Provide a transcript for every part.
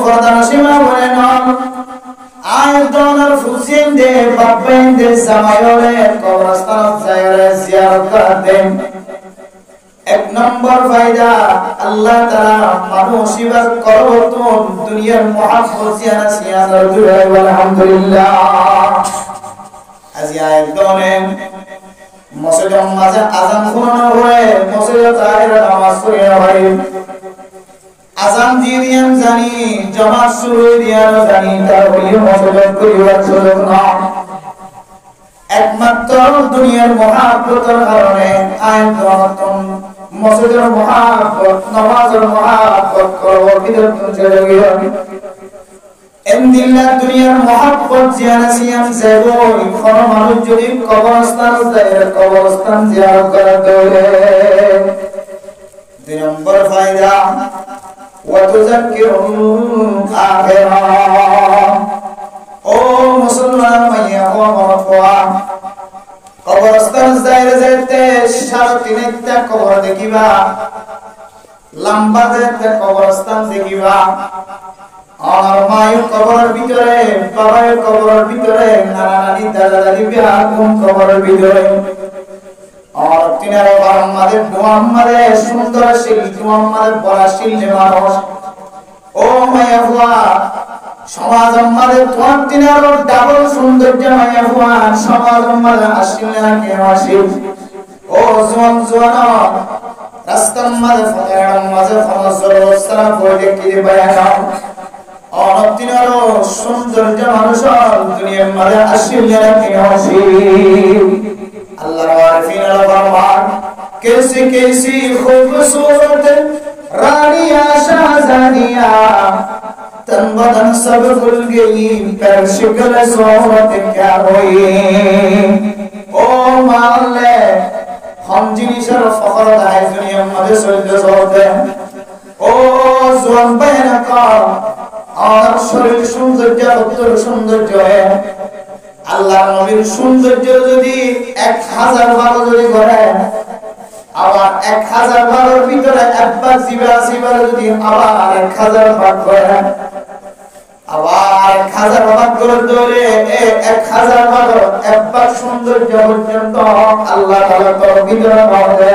ফরদানসীমা বলেন আয়তনের ফুসিন দে বাপেন দে সামায়রে কবরস্থান জায়রে জিয়ারত করেন এক নম্বর ফায়দা আল্লাহ তাআলা মানুষিবার করবতুন দুনিয়ার মুহাব্বত জিয়ানা সিয়ানার দুরে আলহামদুলিল্লাহ আজি আয়তনে মসজিদের মাঝে আযান শোনানো হয় মসজিদে তাহিরা নামাজ পড়া হয় আযান দিয়েন জানি জামাত শুরু দিয়ানো জানি তার হইল মসজিদ করিবার সুযোগ না একমাত্র দুনিয়ার মহাব্বতের কারণে আয়াতন মসজিদের মহাব্বত নামাজের মহাব্বত করব বিদর্তন চলে গিয়ে এমদিল্লাহ দুনিয়ার মহাব্বত জিয়ানা সিয়াম যাবো কোন মানুষ যদি কবরস্থান যায় কবরস্থান জিয়ারত করে দৌড়ে দুই নম্বর ফায়দা ওয়াতুযাক্কিরুল আখিরা ও মুসলমান মাইয়া ও মরফুয়া কবরস্থান যাইতে যাইতে সারাদিনটা কবর দেখিবা লম্বা যাইতে কবরস্থান দেখিবা আর মায়ের কবরের ভিতরে বাবার কবরের ভিতরে নানা নানি দাদা দাদি বিয়া কোন কবরের ভিতরে আর তিনারা আমাদের মুহাম্মাদের সুন্দর শিল্পী মুহাম্মাদের বড় শিল্পী মানুষ ও মায়া হুয়া সমাজ আমাদের তোমার তিনার ডাবল সৌন্দর্য মায়া হুয়া সমাজ আমাদের আসলে কে আসিল ও জোয়ান জোয়ান রাস্তার মাঝে ফতের মাঝে ফনসর সারা বইলে কি বায়ানা অনতিনার সৌন্দর্য মানুষ দুনিয়ার মাঝে আসলে কে আসিল আল্লাহর আরফিন আল-ফরমান कैसी कैसी खूबसूरत रानिया शाहजादिया तन बदन सब खुल गई पर शिकल सूरत क्या हुई ओ माले हम जिनिसर फखर दाए दुनिया में सुलझ होते ओ जुबान बहन का और शरीर सौंदर्य उत्तर सौंदर्य है আল্লাহর নবীর সৌন্দর্য যদি 1000 ভাগ যদি করে আবার 1000 ভাগের ভিতরে একবার জিবা যদি আবার 1000 ভাগ করে আবার 1000 ভাগ করে ধরে 1000 ভাগ একবার সৌন্দর্য পর্যন্ত আল্লাহ তাআলা তো ভিতরে বাঁধে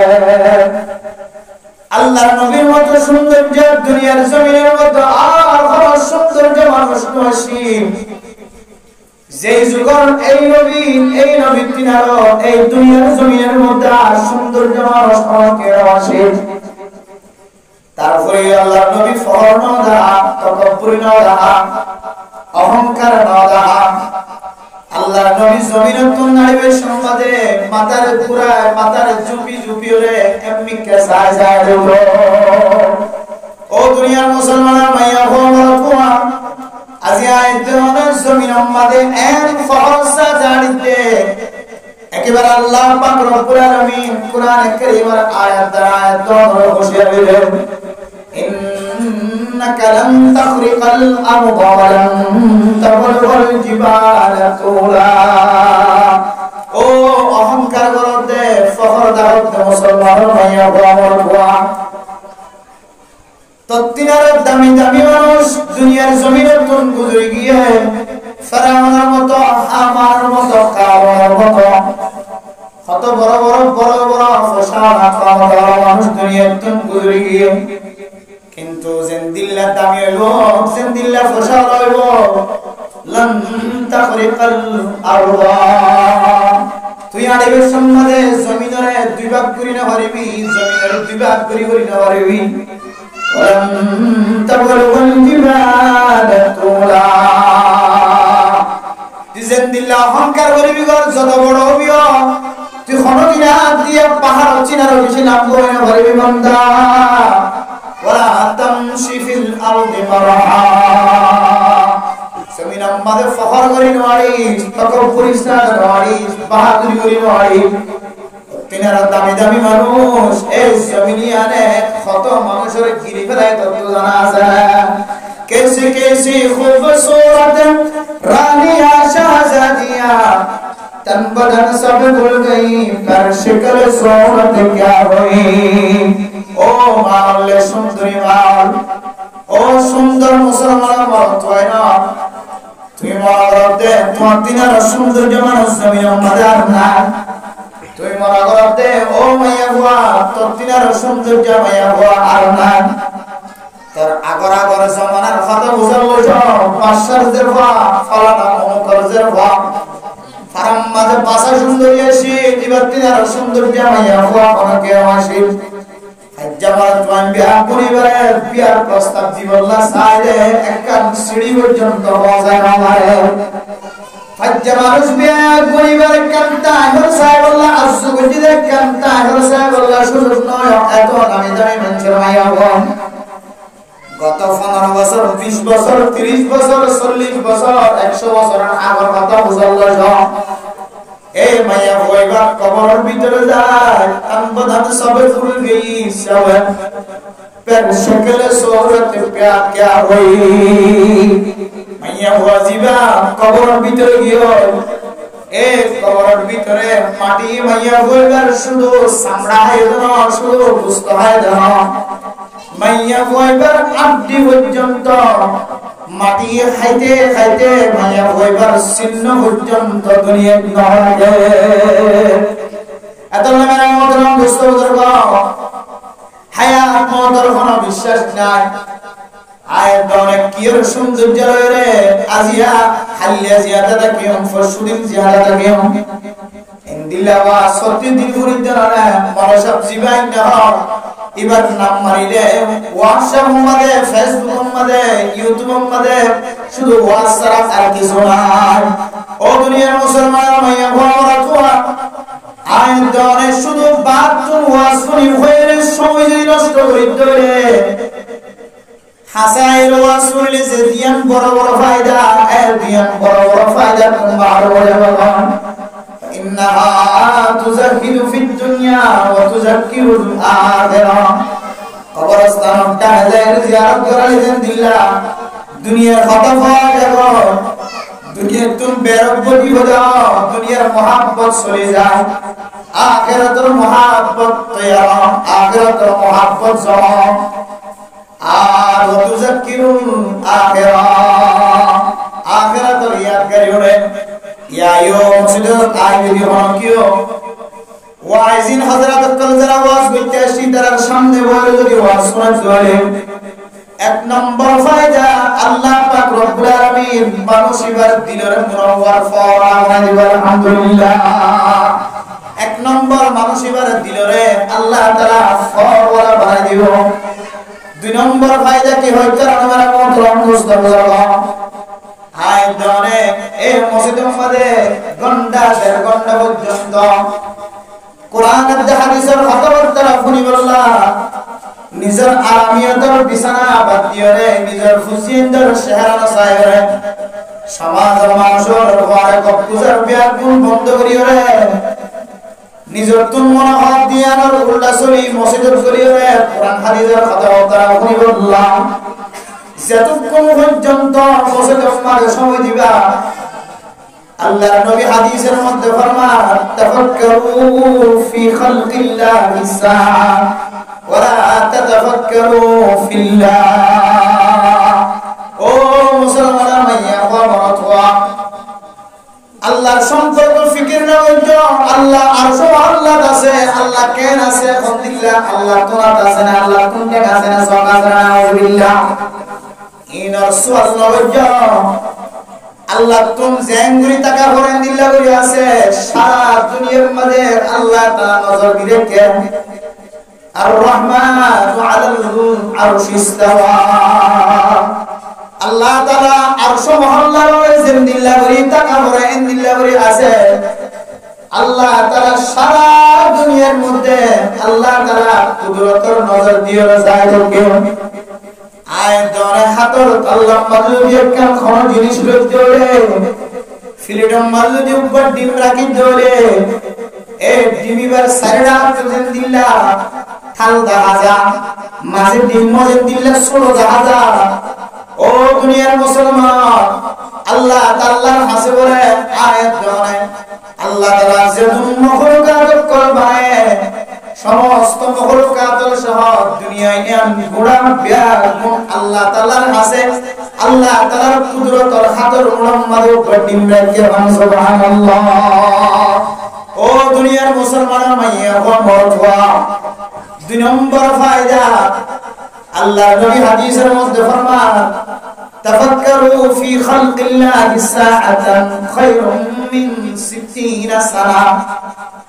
আল্লাহর নবীর মতো সৌন্দর্য দুনিয়ার জমিনের মধ্যে আর কোনো সৌন্দর্য মানুষ নসিব যেই যুগের এই নবী তিনার এই দুনিয়ার জমিনের মধ্যে সৌন্দর্য মানুষ আমাকে আসে তারপরে আল্লাহর নবী ফখর না দেয়া তাকাব্বুর না দেয়া অহংকার না দেয়া আল্লাহর নবী জমিনের তো নাইবে সমাজে মাথার পুরা মাথার জুপি ওরে এমনি কে যায় ও দুনিয়ার মুসলমানরা মাইয়া হো মারফুয়া আজি আয়াতের জমিন আমাদের এন ফরসা জানিতে একেবারে আল্লাহ পাক রব্বুল আলামিন কোরআনে কারীমের আয়াত ধরে বসে দিলেন ইন্নাকা লান তাখরিকাল আরদা ওয়া লান তাবলুগাল জিবালা তুলা ও অহংকার করতে ফখর দাওতে মুসলমান ভাইয়া বাবা তত্তিনার দামি দামি মানুষ দুনিয়ার জমিনের কোন গুজরে গিয়ে ফেরাউনের মতো আমার মতো কারণের মতো কত বড় ফসাদ আক্রমণ মানুষ দুনিয়ার কোন গুজরে গিয়ে কিন্তু জিন্দিল্লা দামি হইব জিন্দিল্লা ফসাদ হইব লন তাখরিকাল আরদা তুই আরবের সম্মানে জমিনের দুই ভাগ করি না পারবি জমিনের দুই ভাগ করি না পারবি تبلغ الجبال طولا জিন্দিল্লাহ অহংকার করবি গর যত বড় হবি তুই কোনদিন দিয়ে পাহাড় চিনার বেশি নাম করে না পারবি বান্দা ওয়ালা তামশি ফিল আরদি মারহা জমিন আমাদের ফখর করি নড়ি তাকাব্বুর ইসলাম নড়ি বাহাদুরি করি নড়ি তিনারা দামি দামি মানুষ এই জমিনিয়ানে কত মানুষের গিরি ফেলায় তত জানা আছে कैसी कैसी खूबसूरत रानिया शाहजादिया तन बदन सब भूल गई पर शिकल सूरत क्या हुई ओ माले सुंदरी माल ओ सुंदर मुसलमान তোমার তিনার সৌন্দর্য মানুষ জমিনের মধ্যে আর নাই তুই মনে করতে ও মাইয়া বুয়া তোর তিনার সৌন্দর্য মাইয়া বুয়া আর নাই তোর আগর আগর জমানার কথা বুঝার লোক পাঁচশারদের বুয়া ফলানা অনুকরজের বুয়া ফারাম মাঝে পাশা সুন্দরী আসি এবার তিনার সৌন্দর্য মাইয়া বুয়া অনেকে আসি জামাল জওয়ান বিয়া পরিবারে বিয়ার প্রস্তাব দিবল্লা সাইডে একখান সিঁড়ি পর্যন্ত পৌঁছায় না মারে জামাল বিয়া পরিবারে কান্তা হর সাহেবুল্লাহ আসু গজিদে কান্তা হর সাহেবুল্লাহ সুযোগ নয় এত নামি দামি মানুষের মাইয়া বোন গত 15 বছর 20 বছর 30 বছর 40 বছর 100 বছরের আগের কথা বুঝাল্লা এই মাইয়া বইবা কবরের ভিতরে যায় আনবদান সবে ফুল গই সবে পের শকলে সূরতে প্যা क्या হই মাইয়া ওয়াজিবা কবরের ভিতরে গিয়ে এই কবরের ভিতরে মাটি মাইয়া বইবার শুধু চামড়া হয় না শুধু গোশত হয় না মাইয়া বইবার আড্ডি পর্যন্ত মাটি খাইতে খাইতে মায়া হইবার চিহ্ন পর্যন্ত দুনিয়া নহে এত মেরা মতরম দোস্ত বুজুর্গ হায়াত মতর কোন বিশ্বাস নাই আয় দনে কির সৌন্দর্য রে আজিয়া হালিয়া জিয়াদা কিয়ম ফসুদিন জিয়াদা কিয়ম ইন্দিলাওয়া সত্যি দিন মুরিদানা মনসব জিবাই না এবার নাম মারিলে হোয়াটসঅ্যাপ মধ্যে ফেসবুক মধ্যে ইউটিউব মধ্যে শুধু হোয়াটসঅ্যাপ আর কিছু নাই ও দুনিয়ার মুসলমান মাইয়া ভরা তোয়া আইন দনে শুধু বাতুন ওয়াসুনি হয়ে সময় নষ্ট করে দিলে হাসাইল ওয়াসুলি যে দিয়ান বড় বড় ফায়দা এর দিয়ান বড় বড় ফায়দা তোমার বড় বড় إنها تزهد في الدنيا وتذكر الآخرة قبرستان تهزير زيارت قرالي দিল্লা দুনিয়ার খতফা দেখো দুনিয়ার তুম বেরব্বতি হলো দুনিয়ার মোহাব্বত চলে যায় আখিরাতের মোহাব্বত তৈরি আখিরাতের মোহাব্বত জমা আর তুযাক্কিরুল আখিরা আখিরাতের ইয়াদ করি ওরে ইয়ায়ো মুসলিম আইবি হনকিও ওয়াইজিন হযরত কলজরা ওয়াজ করতে আসি তার সামনে বলে যদি ওয়াজ শোনা চলে এক নম্বর ফায়দা আল্লাহ পাক রব্বুল আলামিন মানুষের দিলের মুনাওয়ার ফরাওয়ান আলহামদুলিল্লাহ এক নম্বর মানুষের দিলরে আল্লাহ তাআলা ফরওয়ালা বানাই দিব দুই নম্বর ফায়দা কি হয় কারণ আমরা মতরম মুস্তাফা আয় দনে এই মসজিদের মধ্যে ঘন্টা দেড় ঘন্টা পর্যন্ত কোরআন আর হাদিসের কথাবার্তা শুনি বললা নিজের আরামিয়তের বিছানা বাদ দিয়ে নিজের খুশিন্দর চেহারা চাইরে সমাজের মানুষের ঘরে কপুজার বিয়াগুন বন্ধ করিও রে নিজের তুন মনে হাত দিয়ে আর উল্টা চলি মসজিদের করিও রে কোরআন হাদিসের কথাবার্তা শুনি বললা যতক্ষণ পর্যন্ত মসজিদের মাঝে সময় দিবা আল্লাহর নবী হাদিসের মধ্যে ফরমান তাফাক্কারু ফি খালকিল্লাহিস সাআ ওয়া লা তাতাফাক্কারু ফিল্লাহ ও মুসলমান মাইয়া ওয়া আল্লাহর সম্পর্ক ফিকির না হইতো আল্লাহ আরশ আল্লাহ আছে আল্লাহ কেন আছে আলহামদুলিল্লাহ আল্লাহ তোরা আছে না আল্লাহ কোনটা আছে না সব আছে না আউযুবিল্লাহ ইনার সুয়াল নবজ্জা আল্লাহ তুম জেঙ্গুরি টাকা করে দিল্লা করে আছে সারা দুনিয়ার মধ্যে আল্লাহ তাআলা নজর দিকে আর রহমান আলাল আরশ ইস্তাওয়া আল্লাহ তাআলা আরশ মহল্লার ওই দিল্লা করে টাকা করে দিল্লা করে আছে আল্লাহ তাআলা সারা দুনিয়ার মধ্যে আল্লাহ তাআলা কুদরতের নজর দিয়ে যায় তোকে আয় দরে হাতর আল্লাহ মাযুদি একখান কোন জিনিস লইতে হলে ফ্রিডম মাযুদি উপর ডিম রাখি ধরে এই ডিমিবার সাইডা তুলেন দিল্লা থাল দাহাজা মাঝে ডিম মজে দিল্লা ষোলো দাহাজা ও দুনিয়ার মুসলমান আল্লাহ তাআলার হাসে বলে আয়াত দরে আল্লাহ তাআলা যে মখলুকাত করবায় সমস্ত মখলুকাতের সহ দুনিয়ায় দুনিয়ার গোড়া বিয়ার আল্লাহ তাআলার আছে আল্লাহ তাআলার কুদরতর হাতর মুহাম্মদ কঠিন রাখে সুবহানাল্লাহ ও দুনিয়ার মুসলমান মাইয়া ও মরওয়া দুই নম্বর ফায়দা আল্লাহ নবী হাদিসের মধ্যে ফরমান তাফাক্কারু ফি খালকিল্লাহি সাআতান খায়রুম মিন 60 সানা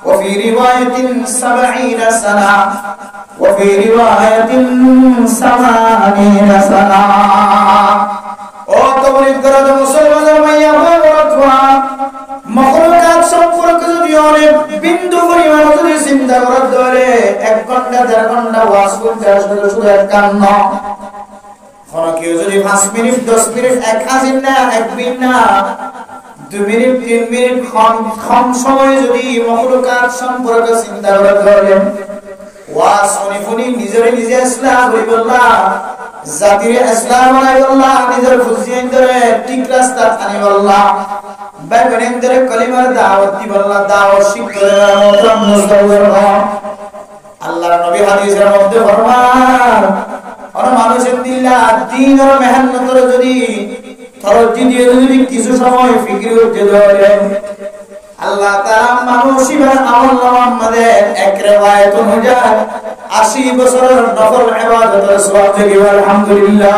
ওয়া ফি রিওয়ায়াতিন 70 সানা ওয়া ফি রিওয়ায়াতিন 80 সানা ও তবলিগ করা মুসলমান মাইয়া বলতোয়া মাখলুকাত সম্পর্কে যদি অনেক বিন্দু পরিমাণ যদি চিন্তা করা ধরে 1 ঘন্টা 1.5 ঘন্টা ওয়াজ করতে আসলে শুধু এক কান না কেউ যদি 5 মিনিট 10 মিনিট এক হাজির না এক মিনিট না 2 মিনিট 3 মিনিট কম সময়ে যদি মাখলুকাত সম্পর্কে চিন্তা করা ধরে ওয়াজ শুনি নিজে ইসলাম করিবল্লাহ জাতির ইসলাম বানাইবল্লাহ নিজের খুশিয়ান ধরে ঠিক রাস্তা আনিবল্লাহ বাইবেলের ধরে কলিমার দাওয়াত দিবল্লাহ দাওয়াত শিক্ষা মতম মুস্তাফির আল্লাহর নবী হাদিসের মধ্যে ফরমান আর মানুষের দিলা দিন আর মেহনতের যদি ধৈর্য দিয়ে যদি কিছু সময় ফিকির করতে ধরে আল্লাহ তাআলা মানুষের আমল নামায়ে এক রিওয়ায়াত অনুযায়ী 80 বছরের নফল ইবাদতের সওয়াব দেবে আলহামদুলিল্লাহ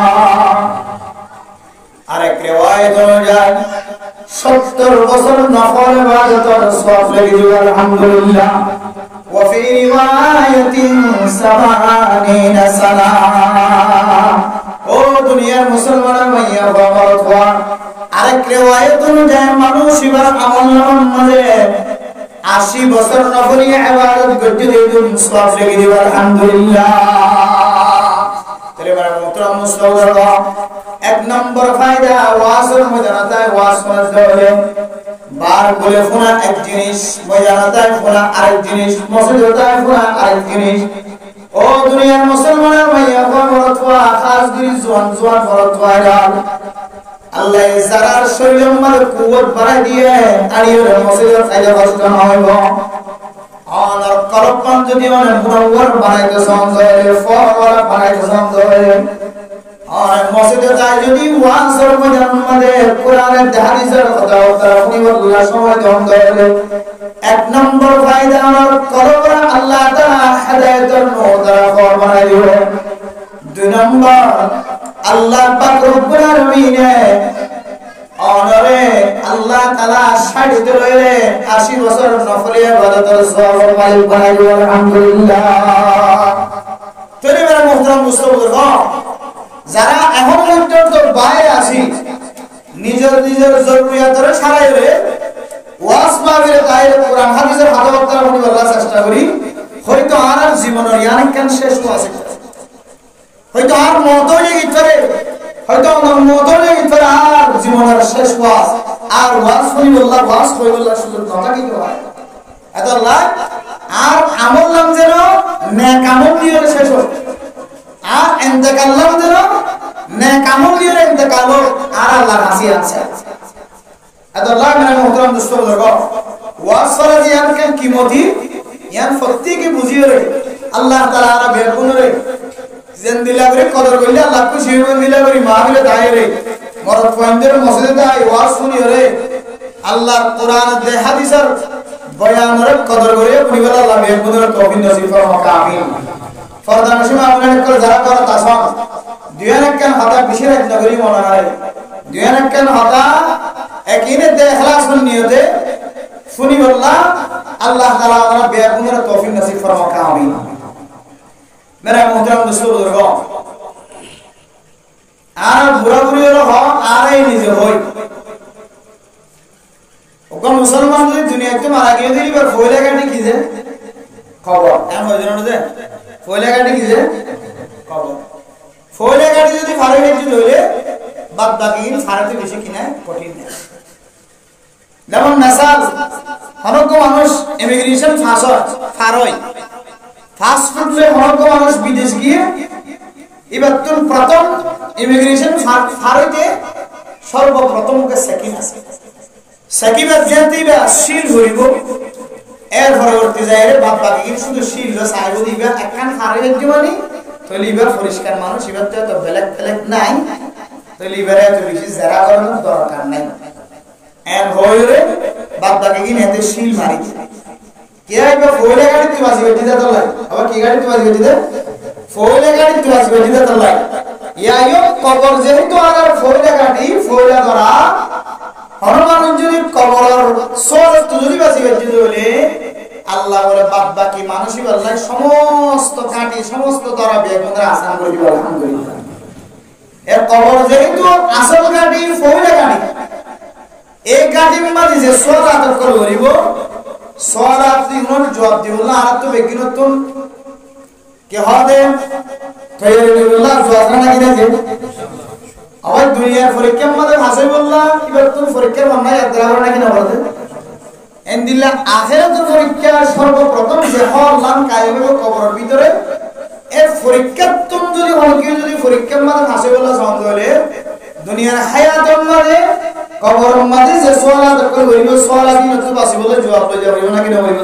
আর এক রিওয়ায়াত অনুযায়ী 70 বছর নফল ইবাদতের সওয়াব দেবে আলহামদুলিল্লাহ ওয়া ফি রিওয়ায়াতিন 80 সানা ও দুনিয়ার মুসলমান ভাইয়া বাবা আরেক রিওয়ায়াত অনুযায়ী মানুষ ইবার আমল নামায়ে 80 বছর নফল ইবাদত করতে দেবেন সওয়াব দেবে আলহামদুলিল্লাহ তেরে মোহতরম মুস্তাফা এক নম্বর ফায়দা ওয়াজের ময়দানে ওয়াজ শোনাতে হলে বার বলে শোনা এক জিনিস ময়দানে শোনা আরেক জিনিস মসজিদে শোনা আরেক জিনিস ও দুনিয়ার মুসলমানের ভাইয়া বড়তোয়া খাস করে জোয়ান বড়তোয়া আল্লাহ যারার শরীরের মধ্যে কুওয়াত বাড়াই দিয়ে আড়িয়ে মসজিদের ফায়দা কষ্ট না হইব আর কলপন যদি মানে মুনাওয়ার বানাইতে সঞ্জয় ফরওয়ালা বানাইতে সঞ্জয় আর মসজিদে যায় যদি ওয়াজের মধ্যে কোরআনের হাদিসের কথা শুনিবল্লাহ সময় দেন ধরে এক নম্বর ফায়দা আমার কলবে আল্লাহ তাআলা হেদায়েতের নূর দ্বারা ফর বানাই দিবে দুই নম্বর আল্লাহ পাক রব্বুল আলামিনে অনরে আল্লাহ তাআলা 60 ধরে 80 বছর নফল ইবাদতের সওয়াব মালিক বানাই দিবে আলহামদুলিল্লাহ তেরে মেরা মুহতারাম মুসলমান যারা এখন পর্যন্ত বাইরে আসি নিজের জরুরিয়াতের সারাই রে ওয়াজ মাহফিলে গায়ে কোরআন হাদিসের কথাবার্তা বলার চেষ্টা করি হয়তো আর জীবনের জ্ঞান কেন শেষ আছে হয়তো আর মতই গিয়ে হয়তো মতই গিয়ে আর জীবনের শেষ ওয়াজ আর ওয়াজ কইবল্লাহ সুযোগ কথা কি হয় এত আল্লাহ আর আমল নাম যেন নেক আমল দিয়ে শেষ হয় আর ইন্তেকাল নাম যেন নেক আমল দিয়ে ইন্তেকাল আর আল্লাহর হাসি আছে এত আল্লাহ মেরা মুহতারাম দোস্ত লোক ওয়াজ করা জিয়ান কেন কিমতি ইয়ান প্রত্যেককে বুঝিয়ে রে আল্লাহ তাআলা আর বেগুন রে যেন দিলা করে কদর কইলে আল্লাহ খুশি হইবেন দিলা করে মাহফিলে দাঁড়িয়ে রে মরদ পয়েন্টের মসজিদে দাঁড়িয়ে ওয়াজ শুনি রে আল্লাহর কোরআন দে হাদিসের বয়ানের কদর করে পরিবার আল্লাহ বেগুনের তৌফিক নসিব ফরমাক আমিন ফরদান নসিব আপনাদের করে যারা করে তাসাম দুয়ান কেন হতা বিশেষ নগরী মনে হয় দুয়ান কেন হতা একইনে দে ইখলাস নিয়তে শুনি বল্লাহ আল্লাহ তাআলা আমরা বেগুনের তৌফিক নসিব ফরমাক আমিন मेरा मोहतरम दोस्तों बुजुर्गों আর বুড়া বুড়ি হলো আর এই নিজে হই ওকন মুসলমান যদি দুনিয়াতে মারা গিয়ে দিলি বা ফয়লা কাটি কি যে খবর এম হই জানো যে ফয়লা কাটি কি যে খবর ফয়লা কাটি যদি ফারে গেছি হইলে বাদ বাকি ফারাতে বেশি কিনা কঠিন না যেমন মেসাল অনেক মানুষ ইমিগ্রেশন ফারই ফাস্ট ফুড লে অনেক মানুষ বিদেশ গিয়ে এবার তো প্রথম ইমিগ্রেশন ফারইতে সর্বপ্রথম কে সাকিব আছে সাকিব যেতেইবা সিল হইব এর পরবর্তী যায় বাদ বাকি শুধু সিল সাহেব দিবা একখান ফারই দিবানি তো লিভার পরিষ্কার মানুষ এবার তো ব্ল্যাক ফ্ল্যাক নাই তো লিভারে তো বেশি জেরা করানোর দরকার নাই এন হইরে বাদবাকি কি নেতে শিল মারি কে আইবা ফোলে গাড়ি তুই বাসি গতি দা লাই আবার কি গাড়ি তুই বাসি গতি দা ফোলে গাড়ি তুই বাসি গতি দা লাই ইয়ায়ো কবর যেহেতু আর ফোলে গাড়ি ফোলে ধরা হনুমান যদি কবরের সোজ তুই বাসি গতি দলে আল্লাহ বলে বাদবাকি মানুষই আল্লাহ সমস্ত কাটি সমস্ত ধরা বেগুনরা আসান করে দিবেন আলহামদুলিল্লাহ এর কবর যেহেতু আসল গাড়ি ফোলে গাড়ি এই গাড়ির মধ্যে যে সোজ আদর করে ধরিব সওয়ালাত দিন জবাব দিবলা আর তো বেগিনতুন কে হবে তৈরিবুল্লাহ জওয়াব না কি দেখে আবার দুনিয়ার পরীক্ষার মধ্যে ভাষাই বললা এবার তুমি পরীক্ষার মামলা ইয়াদ নাকি না বলতে এন্দিল্লাহ আখিরাতের পরীক্ষা সর্বপ্রথম যে হলাম কায়েমে কবরের ভিতরে এই পরীক্ষার তুমি যদি হলকে যদি পরীক্ষার মধ্যে ভাষাই বললা সন্দেহ হলে দুনিয়ার হায়াতের মধ্যে কবরের মধ্যে যে সওয়ালাত করে হইল সওয়ালাত নতুন বাসি বলে জবাব লই যাবে নাকি না হইল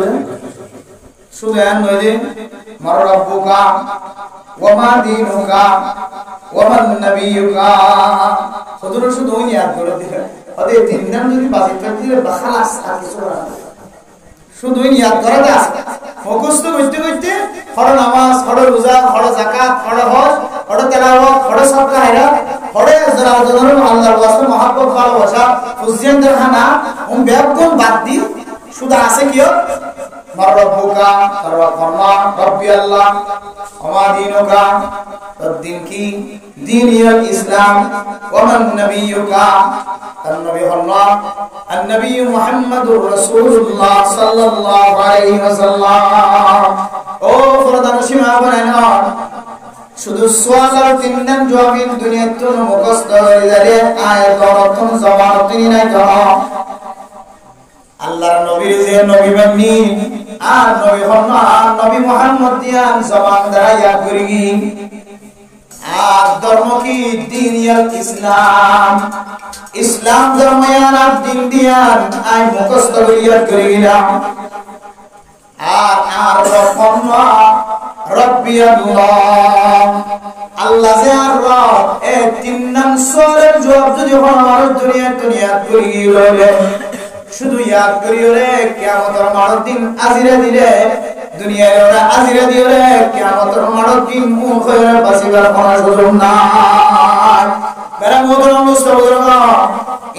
শুধু আর নয় যে মার রাব্বুকা ওয়া মা দীনুকা ওয়া মান নাবিয়ুকা শুধু ওই ইয়াদ করে দিবে ওদের তিন নাম যদি বাসি করে দিলে খালাস আর কিছু না শুধু ওই ইয়াদ করা আছে মুখস্থ করতে করতে ফড় নামাজ ফড় রোজা ফড় যাকাত ফড় হজ ফড় তেলাওয়াত ফড় সাদকা হায়রা ফড় জানাজানের আল্লাহর ওয়াসে মহব্বত ভালোবাসা ফুজিয়ান দরখানা বেগুন বাদ দি শুধু আছে কি মার রাব্বুকা তারওয়াফরমা রাব্বি আল্লাহ ওয়া দীনুকা দিন কি দীনিয়াল ইসলাম ওয়া মান নাবিয়ুকা তার নবী আল্লাহ النبي محمد رسول الله صلى الله عليه وسلم ও ফরদান সীমা বানানো শুধু সওয়াল তিন নাম জবাবিন দুনিয়ার তো মুখস্থ হয়ে যাবে আয়াত অর্থ জবাব তিনি না কেন আল্লাহর নবীর যে নবী বানি আর নবী হন আর নবী মুহাম্মদ দিয়ান জবান দ্বারা ইয়াদ করি আর ধর্ম কি দীনিয়াল ইসলাম ইসলাম ধর্ময়ান আর দিন দিয়ান আই মুখস্থ করিয়া করিলাম আর রব্বানা রব্বি আল্লাহ আল্লাহ যে আর রব এই তিন নাম সওয়ালের জবাব যদি আমার দুনিয়া করি লইলে শুধু ইয়াদ করিও রে কিয়ামতের মাঠের দিন আজিরা দিলে দুনিয়ায় ওরা আজিরা দিও রে কিয়ামতের মাঠের দিন মুখ হয়ে বাঁচিবার কোনো সুযোগ নাই বেরা মোদর মুস্তাবদরগা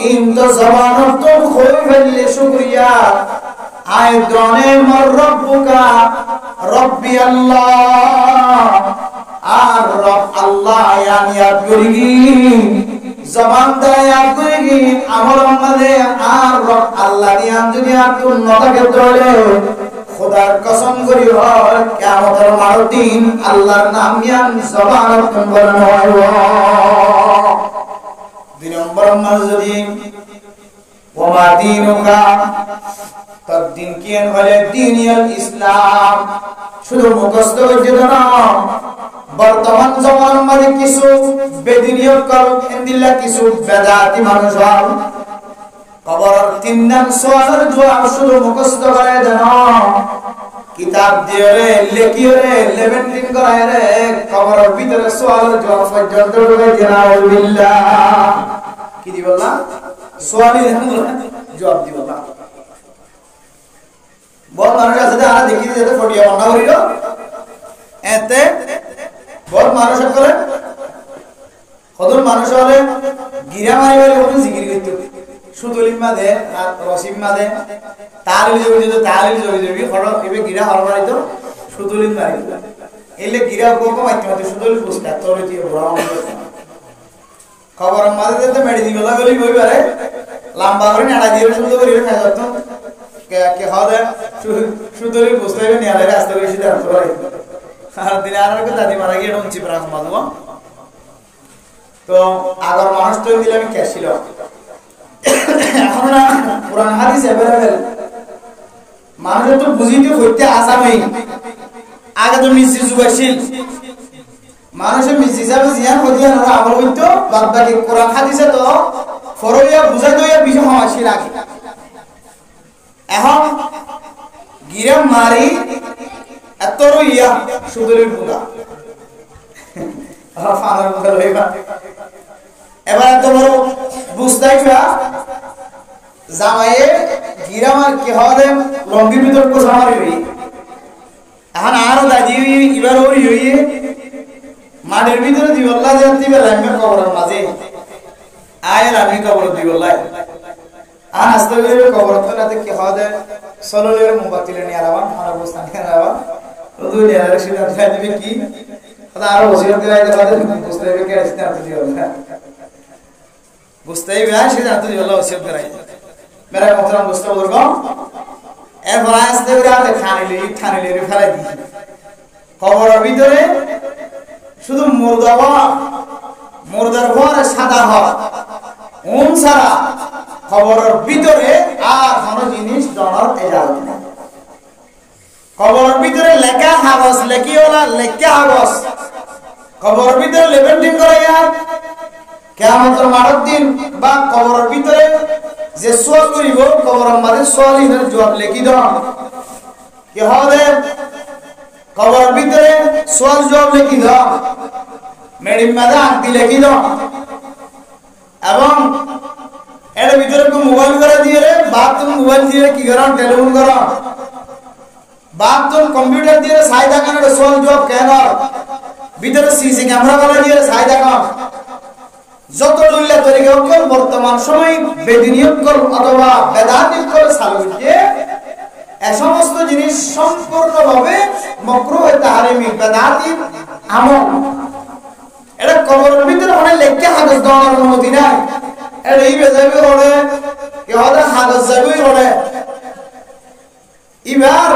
ইন্ত জবানত তো খই ফেললে শুকরিয়া আয় দনে মর রব্বুকা রব্বি আল্লাহ আর রব আল্লাহ ইয়াদ করি জবান দ্বারা ইয়াদ করি আমল আমাদে আর রব আল্লাহ নিয়াম যদি আপনি নতাকে তোলে খোদার কসম করি হয় কিয়ামতের মাঠের দিন আল্লাহর নাম নিয়াম জবান বলেন হয় দুই নম্বর মাস যদি ওয়া মা দীনুকা তার দিন কি হলে দীনিয়াল ইসলাম শুধু মুখস্থ করতে না বর্তমান জমানার মধ্যে কিছু বেদিনিয়ত করো ইনদিল্লাহ কিছু বেদাতি মানুষ হল কবরের তিন নাম সওয়ালের জবাব শুধু মুখস্থ করে দেন কিতাব দিয়ে রে লেখিও রে লেবেন্টিং করায় রে কবরের ভিতরে সওয়ালের জবাব পর্যন্ত ঢুকে দেনা বিল্লাহ কি দিব না সওয়ালের জবাব দিব না বহুত মানুষ আছে যারা দেখি যেতে ফটিয়া বানা করিল এতে বহুত মানুষ করে কদর মানুষ হলে গিরা মারি মারি ওখানে জিকির করতে সুদলিম মাদে রসিম মাদে তালিল জড়ি জড়ি খড় এবে গিরা হল মারি তো সুদলিম মারি এলে গিরা কোকো মাইতে মাতে সুদলিম পুস্তা তোর কি ব্রাহ্মণ খবর মাদে যেতে মেডিসিন গলা গলি বই পারে লম্বা করে নাড়া দিয়ে সুন্দর করে খাই যাতো কে হবে সুদলিম পুস্তা নিয়ে আলে রাস্তা করে সিধা আনতে পারে আর দিনে আর কে দাদি মারা গিয়ে উঞ্চি প্রাণ মাদুয়া তো আগর মানুষ তো দিলে আমি ক্যাশ ছিল এখন না পুরান হাদিস अवेलेबल মানুষ তো বুঝিতে হইতে আসামই আগে তো মিসি যুগাছিল মানুষের মিসি হিসাবে জিয়ান হদিয়া না আমল হইতো বাদবাকি কোরআন হাদিসে তো ফরইয়া বুঝাই দইয়া বিষয় হওয়াছি লাগে এখন গিরাম মারি এতরো ইয়া সুদরের বুলা ফানার বোতল হইবা এবার তোমার বুঝতাইবা জামাইয়ে গিরামার কি হবে লঙ্গির ভিতর কোসামারি হই এখন আরো দাদি এবার ওই হইয়ে মাঠের ভিতরে দিবল্লা যাচ্ছি বেলা আমি কবরের মাঝে আয়ের আমি কবর দিবল্লা আর আস্তে করে কবর তো নাতে কি হবে সললের মোবাইলে নিয়ে আলাবা আর অবস্থা নিয়ে আলাবা দুই নিয়ে সেটা খাই দিবে কি আর ওসিয়ত করে আইতে বাদে বুঝতে হবে কে আসতে আতে দিবল্লা বুঝতেই ভাই সেটা আতে দিবল্লা ওসিয়ত করে আইতে মেরা মোহতরম দোস্ত বুজুর্গ এরপর আস্তে করে আতে খানিলে ফেলাই দিই কবরের ভিতরে শুধু মুর্দার ঘরে সাদা হয় ছাড়া কবরের ভিতরে আর কোন জিনিস জানার ইজাজত নেই কবরের ভিতরে লেখা কাগজ লেখিওলা লেখা কাগজ কবরের ভিতরে লেবেন্টিং করে আর কিয়ামতের মাঠের দিন বা কবরের ভিতরে যে সওয়াল করিব কবরের মাঝে সওয়ালের জবাব লিখি দাও কি হবে কবরের ভিতরে সওয়াল জবাব লিখি দাও মেডিম মাঝে আঁকি লিখি দাও এবং এর ভিতরে কো মোবাইল করে দিয়ে রে বাপ তুমি মোবাইল দিয়ে কি করো টেলিফোন করো বাপ তুমি কম্পিউটার দিয়ে সাই দেখানোর সওয়াল জবাব কেন ভিতরে সিসি ক্যামেরা বলা দিয়ে সাই দেখাও যত দুইলা তরিকা কল বর্তমান সময় বেদিনিয়ত কল অথবা বেদাতিক কল চালু হচ্ছে এই সমস্ত জিনিস সম্পূর্ণভাবে মাকরুহ তাহরিমি বেদাতি আমল এটা কবরের ভিতরে অনেক লেখা কাগজ দেওয়ার অনুমতি নাই এটা এই বেজাবি হলে কি হবে কাগজ যাবি হলে এবার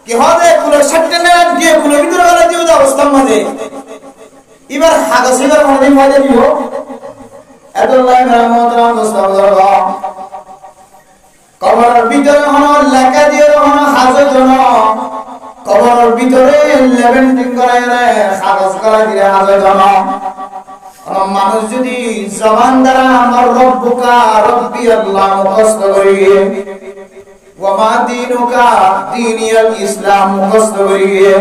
কি হবে পুরো সেটেলমেন্ট দিয়ে পুরো ভিতরে গেলে দিও অবস্থার মাঝে এবার কাগজ এবার মনে মজা দিব আল্লাহ রহমতুল্লাহ মুস্তাফা কবরের ভিতরে হলো লেখা দিয়ে হলো হাজত হলো কবরের ভিতরে লেবেন্টিং করে কাগজ করা দিয়ে হাজত হলো মানুষ যদি জবান দ্বারা আমার রব্বুকা রব্বি আল্লাহ মুখস্থ করিয়ে ওয়া মা দীনুকা দীনিয়াল ইসলাম মুখস্থ করিয়ে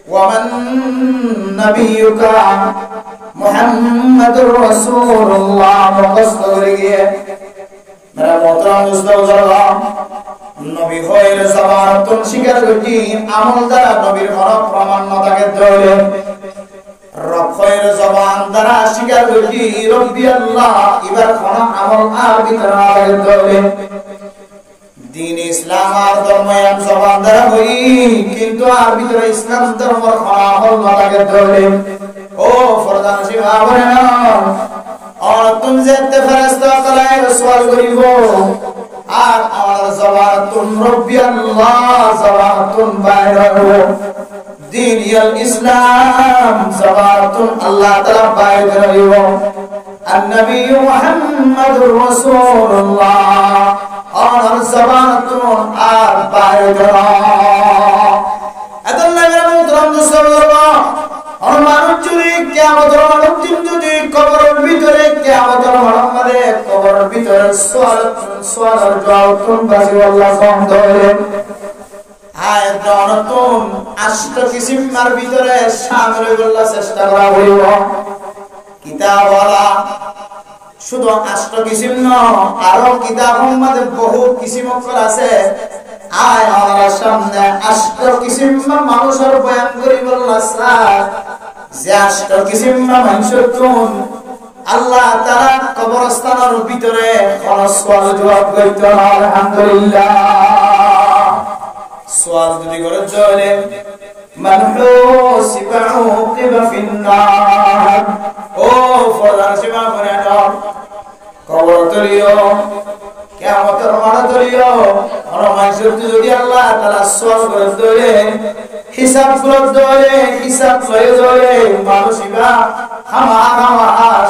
ওয়া মান নবিয়ুকা মুহাম্মাদুর রাসূলুল্লাহ মুখস্থ করিয়ে মেরা মোহতরম দোস্ত নবী হয়ে জবানতুন স্বীকার করি আমল দ্বারা নবীর হরফ প্রমাণতাকে ধরে রব হয়ে জবান দ্বারা স্বীকার করি রব্বি আল্লাহ এবার কোন আমল আর ভিতরে ধরে দিন ইসলাম আর ধর্ম এক জবান দ্বারা হই কিন্তু আর ভিতরে ইসলাম ধর্মের কোন আমল মাতাকে ধরে ও ফরদান শিবা বলে না और तुम যেতে ফেরেশতা কলায় সওয়াল করিব আর আমার জবাতুন রব্বি আল্লাহ জবাতুন বাইরাহু দীনিয়াল ইসলাম জবাতুন আল্লাহ তাআলা বাইরাহু النبي محمد رسول الله और জবাতুন আর বাইরাহু আল্লাহ রহমতুল্লাহ সাল্লাল্লাহু আর মানুষ যদি কিয়ামতের অন্তিম যদি কবরের ভিতরে কিয়ামতের মাঠে কবরের ভিতরে সওয়ালের জবাব কোন বাজি আল্লাহ বন্ধ হয়ে আয় দনতুন আষ্ট কিসিমের ভিতরে শামিল হইবার চেষ্টা করা হইব কিতাবওয়ালা শুধু আষ্ট কিসিম নয় আরো কিতাবের মধ্যে বহু কিসিম আছে আয় আমার সামনে আষ্ট কিসিম মানুষের বয়ান করিবার লাসার যে আষ্ট কিসিম মানুষের কোন আল্লাহ তাআলা কবরস্থানের ভিতরে কোন সওয়াল জবাব কইতো না আলহামদুলিল্লাহ সওয়াল যদি করে চলে মানহুসিবাহু কিবা ফিন্নার ও ফরদান শিবা করে দাও কবর তলিও কিয়ামতের মাঠে তলিও আর মানুষের যদি আল্লাহ তাআলা সওয়াল করে দেয় হিসাব করে হিসাব করে মানুষিবা হামা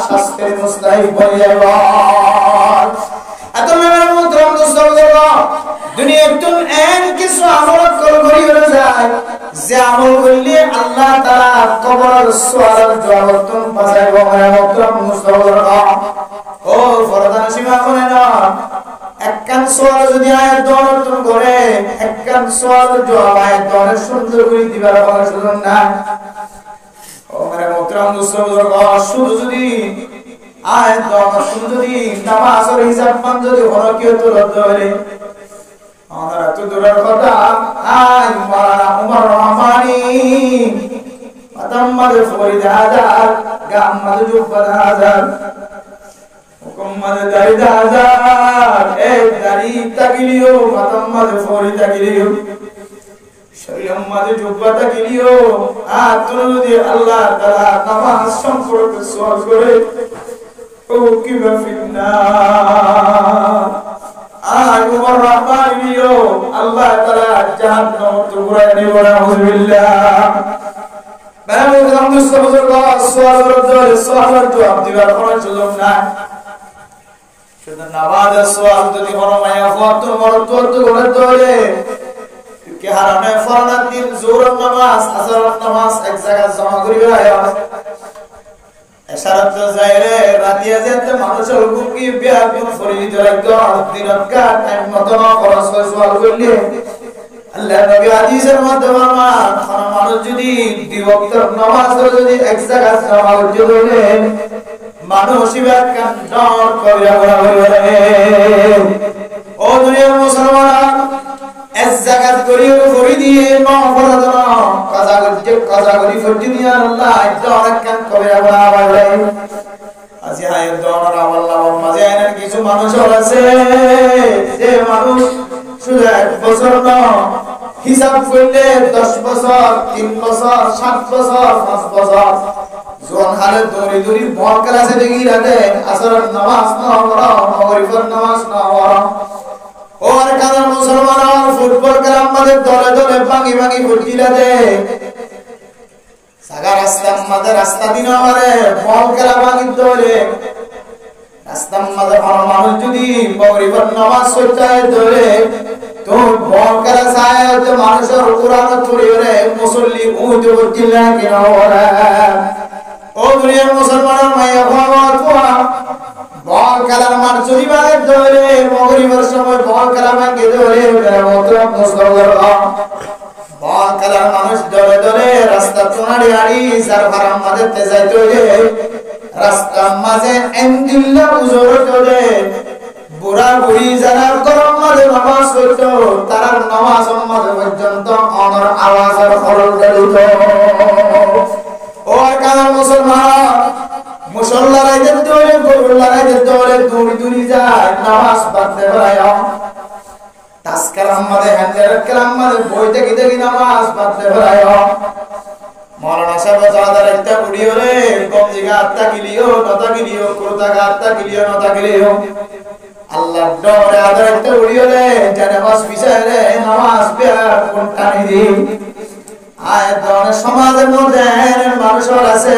শাস্ত্রের মুস্তাহিক বনে যাব এত মেয়ের মুদ্রাম দোস্ত দুনিয়ার তুম এন কিছু আমল করি হয়ে যায় যে আমল করলে আল্লাহ তাআলা কবরের সওয়ালের জবাব তুম পাঠাইব মেয়ের মুদ্রাম মুস্তাফা ও ফরদান সীমা বলে না একখান সওয়াল যদি আয়াত দর তুম করে একখান সওয়াল জবাব আয়াত দর সুন্দর করে দিবার কোনো সুযোগ না ওমরে মোহতারাম দুসবুজুর্গ শুধু যদি আয়াত শুধু যদি নামাজের হিসাব মান যদি হলো কেউ তো রদ্দ হলে আমরা তো দূরের কথা আয় মাওলানা উমর রহমানি মাতাম্মাদ ফরিদ হাজার গাম্মাদ জুব্বাদ হাজার হুকুম্মাদ দারিদ হাজার এক দারি তাকিলিও মাতাম্মাদ ফরিদ তাকিলিও শরীয়ম্মাদ জুব্বাদ তাকিলিও আতুন যদি আল্লাহ তাআলা নামাজ সম্পর্কে সওয়াল করে উকিবা ফিন্নার আয় উমর রহমানিও আল্লাহ তাআলা জাহান্নাম তো ঘুরায় নিব না বিল্লাহ বাবা আমদু সবুজুর্গ সওয়ালের জবাব দিবার কোনো সুযোগ নাই শুধু নামাজের সওয়াল যদি কোনো মায়া ফত মরত করে তোলে কে হারামে ফরনাত দিন জোহর নামাজ আসর নামাজ এক জায়গায় জমা করিবে আয় এশারাত জায়রে রাতিয়া যেতে মানুষের হুকুমকি বিয়াকুন ফরিদ রাখতো দিনত কা টাইম মতো খরচ করে সওয়াল করলে আল্লাহ নবী হাদিসের মাধ্যমে কোন মানুষ যদি দ্বিবক্ত নামাজ যদি এক জায়গায় জমা করতে বলে মানুষ ইবাদত কান করিয়া বলে ও দুনিয়ার মুসলমান এক জায়গা করিও করি দিয়ে মাফরাত না কাজা করি ফটি দিয়া আল্লাহ দরক কান করিয়া বলে আজি আয়ের দরর আল্লাহ মাঝে এর কিছু মানুষ আছে যে মানুষ শুধু এক বছর না হিসাব করলে 10 বছর 3 বছর 7 বছর 5 বছর জন হালে দৌড়ি দৌড়ি বল ক্লাসে দেখি রাতে আসরের নামাজ না পড়া মাগরিবের নামাজ না পড়া ওর কারণ মুসলমান ফুটবল খেলা আমাদের দলে দলে ভাঙি ভাঙি ফুটি রাতে সাগা রাস্তা আমাদের রাস্তা দিন আমারে বল খেলা ভাঙি দলে রাস্তা আমাদের মানুষ যদি মাগরিবের নামাজ পড়তে দলে তো বল খেলা চায় তো মানুষের কোরআন পড়িরে মুসল্লি উঠে উঠছিলেন কিনা ওরা ও দুনিয়ার মুসলমান মায়া বাবা বল খেলার মাঠ চলিবার ধরে মাগরিবের সময় বল খেলা ভাঙে ধরে মোহতরম মুসলমান বল খেলার মানুষ দলে দলে রাস্তা চোনাড়ি আড়ি সার ভাড়া মাঝে যাইতে হলে রাস্তার মাঝে এমদিল্লা উজোর চলে বুড়া বুড়ি যারা গরম মাঝে নামাজ পড়তো তারা নামাজ মাঝে পর্যন্ত অনর আওয়াজের খরচ গেলিত ও কারণ মুসলমান মুসল্লা রাইতে দৌড়ে গরু লাগাইতে দৌড়ে দৌড়ি দৌড়ি যায় নামাজ পড়তে পারায় তাসকার আমাদের হাজার কালাম আমাদের বই দেখি দেখি নামাজ পড়তে পারায় মৌলানা সাহেব জাদার একটা ভিডিও রে কমজি গাত্তা গিলিও নতা গিলিও কুরতা গাত্তা গিলিও নতা গিলিও আল্লাহ ডরে আদার একটা ভিডিও রে জানে নামাজ পিছায় রে নামাজ পেয়ার কোনটা নিদি আয় দনে সমাজের মধ্যে মানুষ আছে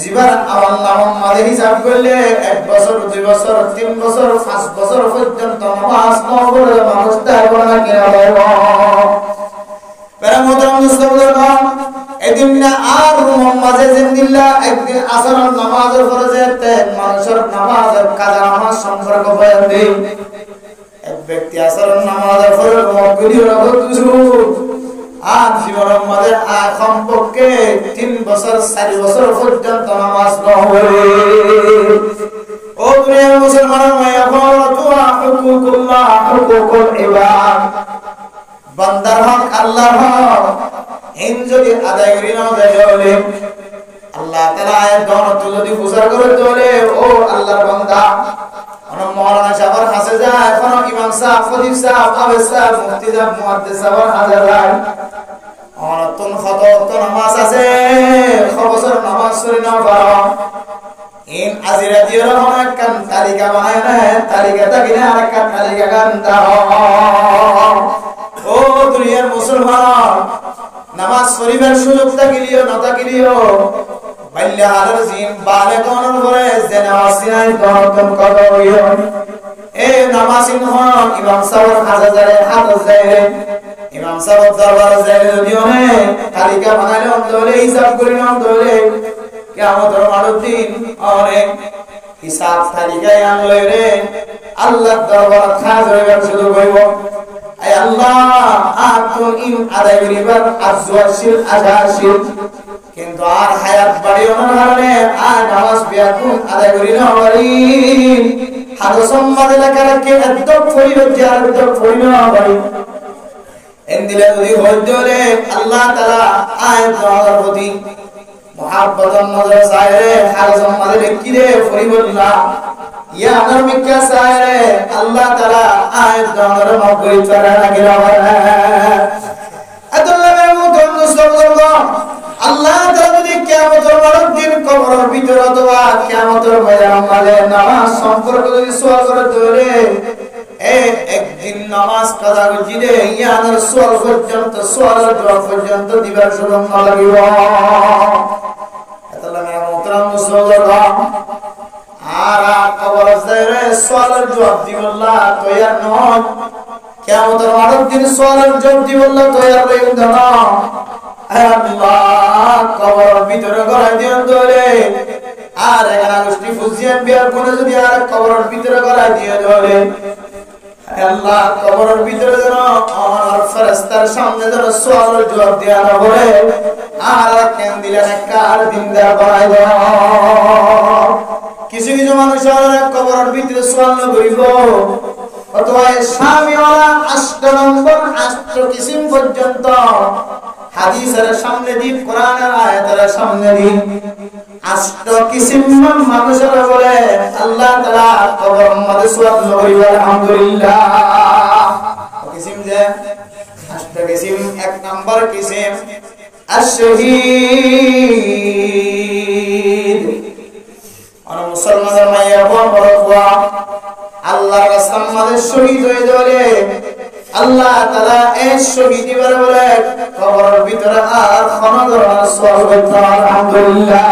জীবন আল্লাহ মাঝে হিসাব করলে 1 বছর 2 বছর 3 বছর 5 বছর পর্যন্ত নামাজ না পড়ে মানুষ তার বলা কিনা বলো পরে মোহতরম মুসলমান এদিন না আর মাঝে জিন্দিল্লাহ একদিন আসরের নামাজের ফরজেতে মানুষের নামাজের কাজা নামাজ সম্পর্ক বয়ান দেই এক ব্যক্তি আসরের নামাজের ফরজ মকবুলি রাখো তুজু আর জীবনের মধ্যে কমপক্ষে 3 বছর 4 বছর পর্যন্ত নামাজ পড়ে ও দুনিয়ার মুসলমান মায়া বলতুয়া হুকুকুল্লাহ হুকুকুল ইবাদ বান্দার হক আল্লাহর হক ইন যদি আদায় করি না দেলে আল্লাহ তাআলা এর দনত যদি বুঝার করে দেলে ও আল্লাহর বান্দা অন মাওলানা সাহেবের কাছে যায় কোন ইমাম সাহেব খতিব সাহেব আবে সাহেব মুফতি সাহেব মুহাদ্দিস সাহেবের কাছে যায় অনতন খতত নামাজ আছে খবসর নামাজ পড়ি না পারো ইন আজিরা দিও রহমান কান তালিকা বানায় না তালিকাটা কিনে আরেকটা তালিকা গান্তা ও দুনিয়ার মুসলমান নামাজ পড়িবার সুযোগ থাকিলিও না থাকিলিও বাইল্লা হালার জিন বালে কোনর করে যে নামাজ নাই দরতন করিও এ নামাজ নহন ইমাম সাহেব হাজারে হাজারে ইমাম সাহেব দরবারে যায় যদিও নে তালিকা বানাইলে অন্তরে হিসাব করে নাম ধরে কিয়ামতের মাঠের দিন অনেক হিসাব তালিকায় আনলে রে আল্লাহর দরবারে হাজির সুযোগ হইব আয় আল্লাহ আতুন ইন আদায় করিবার আজওয়াশিল আজাশিল কিন্তু আর হায়াত বাড়িও না কারণে আর নামাজ বিয়াকুন আদায় করি না বাড়ি হাদো সম্মাদে লাগাকে এত পরিবেশ আর এত পরিণাম বাড়ি এন্দিলে যদি হজরে আল্লাহ তাআলা আয়াত নাযর প্রতি মুহাব্বতান নজর সাইরে হাদো সম্মাদে কিরে পরিবল্লা ইয়া নরমিকা সাইরে আল্লাহ তাআলা আয়াত নাযর মগই চরা লাগিরা আদুল্লাহের মুতন সুবহানাল্লাহ আল্লাহ তাআলা যদি কিয়ামতের বড় দিন কবরের ভিতর অথবা কিয়ামতের ময়দানে নামাজ সম্পর্ক যদি সওয়াল করে ধরে একদিন নামাজ কাজা গজিলে ইয়ানের সওয়াল পর্যন্ত সওয়ালের জবাব পর্যন্ত দিবার সুযোগ না লাগিব আল্লাহ মেরা মুহতারাম মুসলমান আর কবরের জায়গায় সওয়ালের জবাব দিবল্লাহ তৈয়ার নয় কিয়ামতের বড় দিন সওয়ালের জবাব দিবল্লাহ তৈয়ার হইন না আল্লাহ কবরের ভিতরে গড়াই দিন ধরে আর এখানে গোষ্ঠী ফুজিয়ান বিয়ার কোনে যদি আর কবরের ভিতরে গড়াই দিয়ে ধরে আল্লাহ কবরের ভিতরে যেন আমার ফেরেশতার সামনে যেন সওয়ালের জবাব দেয়া না পড়ে আর কেন দিলেন কার দিনদার বানাই দাও কিছু কিছু মানুষ কবরের ভিতরে সওয়াল না করিব অথবা স্বামীওয়ালা 8 নম্বর 8 কিসিম পর্যন্ত হাদিসের সামনে দি কোরআনের আয়াতের সামনে দি 8 কিসিম মানুষের বলে আল্লাহ তাআলা কবর মধ্যে সওয়াল করিব আলহামদুলিল্লাহ কিসিম যে 8 কিসিম 1 নম্বর কিসিম আশ-শহীদ আর মুসলমানদের মাইয়া বড় আল্লাহর রাস্তার মধ্যে শহীদ হয়ে যাবে আল্লাহ তাআলা এই শহীদ বলে কবরের ভিতরে আর কোনো ধরনের সওয়াল করতে আলহামদুলিল্লাহ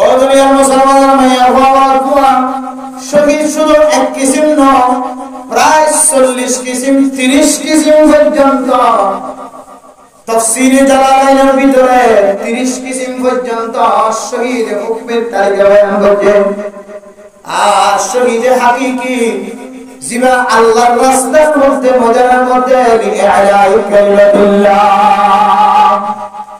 ও দুনিয়ার মুসলমানদের মাইয়া বাবা শহীদ শুধু এক কিসিম নয় প্রায় 40 কিসিম 30 কিসিম পর্যন্ত তাফসীরে জালালাইনের ভিতরে 30 কিসিম পর্যন্ত শহীদ হুকমের তালিকা বয়ান করছে আর শহীদ হাকিকি জিবা আল্লাহর রাস্তার মধ্যে ময়দানের মধ্যে ইআলাই কালিমাতুল্লাহ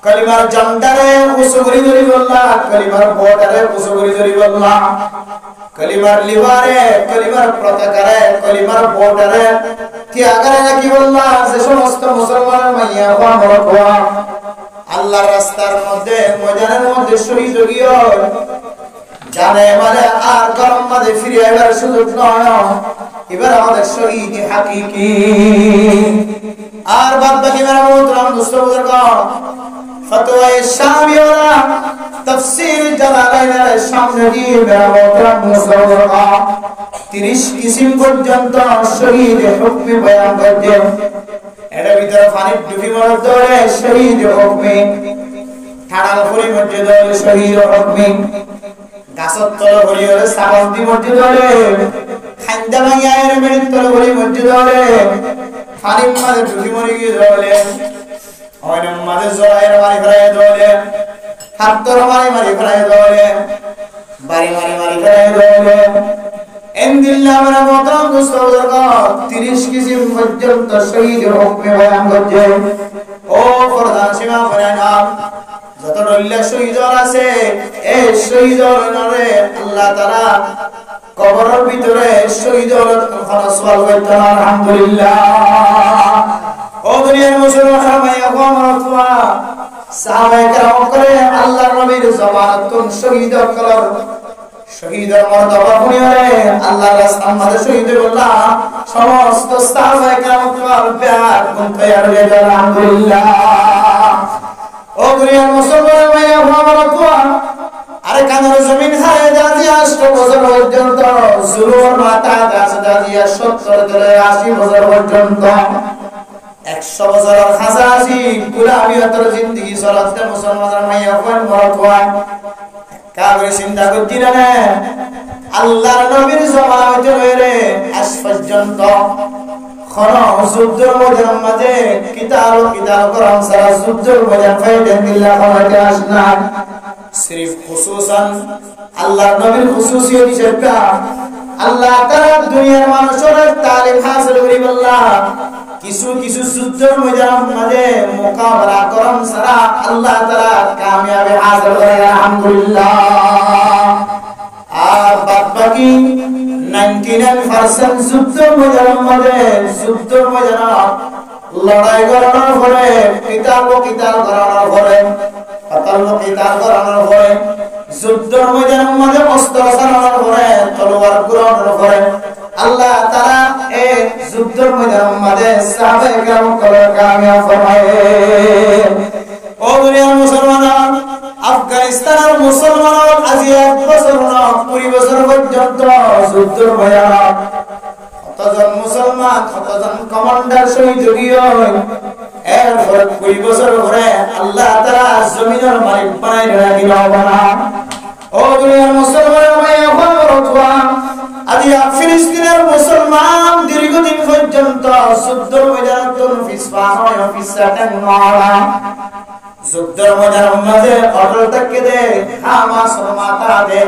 কালিমার জান্ডারে উসুরি ধরি বল্লা কালিমার বর্ডারে উসুরি ধরি বল্লা কালিমার লিবারে কালিমার পতাকারে কালিমার বর্ডারে কি আগারে নাকি বল্লা যে সমস্ত মুসলমানের মাইয়া ওয়া মরকওয়া আল্লাহর রাস্তার মধ্যে ময়দানের মধ্যে শহীদ হইও জানে মানে আর গরম মাঝে ফিরে আসার সুযোগ নয় এবার আমাদের শহীদ হাকিকি আর বাদ বাকি মেরা মোহতরম মুসলমানদের ফতোয়া শামিওয়ালা তাফসীর জালালাইনের সামনে দিয়ে মেরা মোহতরম মুসলমানদের 30 কিসিম পর্যন্ত শহীদ হুকম বয়ান করছে এর ভিতরে পানি ডুবি মরার দরে শহীদ হুকম ঠাড়াল পরি মধ্যে দরে শহীদ হুকম গাছত তল ভরি হলে সাবন্তি মসজিদ হলে খান্দা ভাঙিয়ার মেরিত তল ভরি মসজিদ হলে ফানিম মাঝে ঢুকি মরি গিয়ে ধরলে অয়নম মাঝে জড়াইয়ের মারি ফেরাই ধরলে হাত্তর মারি ফেরাই ধরলে বাড়ি মারি ফেরাই ধরলে এন্দিল্লা আমরা মোহতরম মুসলমানদের 30 কিসিম পর্যন্ত শহীদ হুকমে বয়ান করছে ও প্রধান সীমা ফেরাইনার যত রইলা শহীদ আছে এই শহীদ নরে আল্লাহ তাআলা কবরের ভিতরে শহীদ খানা সওয়াল করতে আলহামদুলিল্লাহ ও দুনিয়ার মুসলমান ভাইয়া ওয়া সাহাবায়ে কেরাম করে আল্লাহর নবীর জামানাতুন শহীদ কলর শহীদের মর্যাদা শুনিয়ে আল্লাহর রাস্তার মধ্যে শহীদ বললা সমস্ত সাহাবায়ে কেরাম প্যার কোন তৈয়ার হয়ে গেল আলহামদুলিল্লাহ ও দুনিয়ার মুসলমান ভাইয়া ওয়া আরে কানের জমিন হারে দাদি 8 বছর পর্যন্ত জুলুর মাথা দাস দাদি 70 থেকে 80 বছর পর্যন্ত 100 বছরের খাসা আসি গুলামিয়তের জিন্দেগি চলাতে মুসলমানদের মাইয়া কোন মরত হয় কাবে চিন্তা করতি না আল্লাহর নবীর জামানা হইতে রইরে আজ পর্যন্ত কোন যুদ্ধের ময়দানের মাঝে কিতাব কোরআন সারা যুদ্ধের ময়দান ফাইদা বিল্লাহ হওয়াতে আসনা सिर्फ খুসুসান আল্লাহর নবীর খুসুসিয়ত হিসেবে আল্লাহ তাআলা দুনিয়ার মানুষের তালিম হাসিল করি আল্লাহ কিছু কিছু যুদ্ধের মাঝে মোকাবেলা করন সারা আল্লাহ তাআলা কামিয়াবি হাসিল করে আলহামদুলিল্লাহ। আর বাকি 99% যুদ্ধের ময়দানে লড়াই করানোর পরে কিতাল করানোর পরে যুদ্ধের ময়দানে অস্ত্র চালানোর পরে তলোয়ার ঘুরানোর পরে আল্লাহ তাআলা এই যুদ্ধের ময়দানে সাহাবায়ে কেরামকে কামিয়াব ফরমায়। ও দুনিয়ার মুসলমান, আফগানিস্তানের মুসলমান আজ 1 বছর না 20 বছর পর্যন্ত যুদ্ধের ময়দানে কতজন মুসলমান কতজন কমান্ডার শহীদ হইয়া এরপর 20 বছর পরে আল্লাহ তাআলা জমিনের মালিক বানাই রাখিল না। ও দুনিয়ার মুসলমান আজ ফিলিস্তিনের মুসলমান দীর্ঘদিন পর্যন্ত যুদ্ধের ময়দানে যুদ্ধের ময়দানে অটল থাকে দে হামাস মাতা দে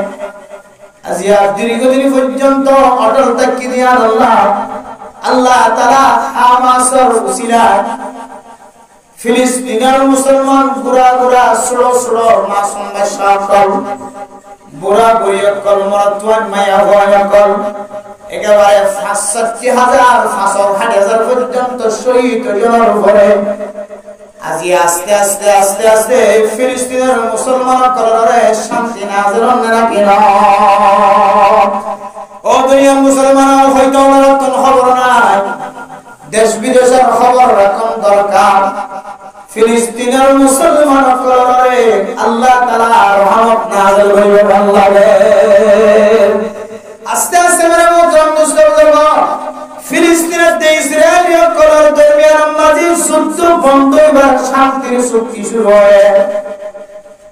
আজিয়া দীর্ঘদিন পর্যন্ত অটল থাকি দিয়া আল্লাহ তাআলা হামাসের উসিলা ফিলিস্তিনের মুসলমান গুড়া ষোলো মাসুম বাদশাহ বুড়া বইয়কল মরতুয়ান মায়া হয়কল একেবারে 65,000 পর্যন্ত শহীদ হওয়ার পরে আজি আস্তে আস্তে আস্তে আস্তে ফিলিস্তিনের মুসলমানরা শান্তি নাযিল নাকি না। ও দুনিয়ার মুসলমান হয়তো নতুন খবর নাই, দেশ বিদেশের খবর রাখুন দরকার। ফিলিস্তিনের মুসলমানরা আল্লাহ তাআলা রহমত নাযিল করিবেন আল্লাহ। আস্তে আস্তে মানে ফিলিস্তিনের ইসরায়েলীয় কলার দরমিয়ান মাঝে যুদ্ধ বন্ধ হইবার শান্তির চুক্তি শুরু হয়।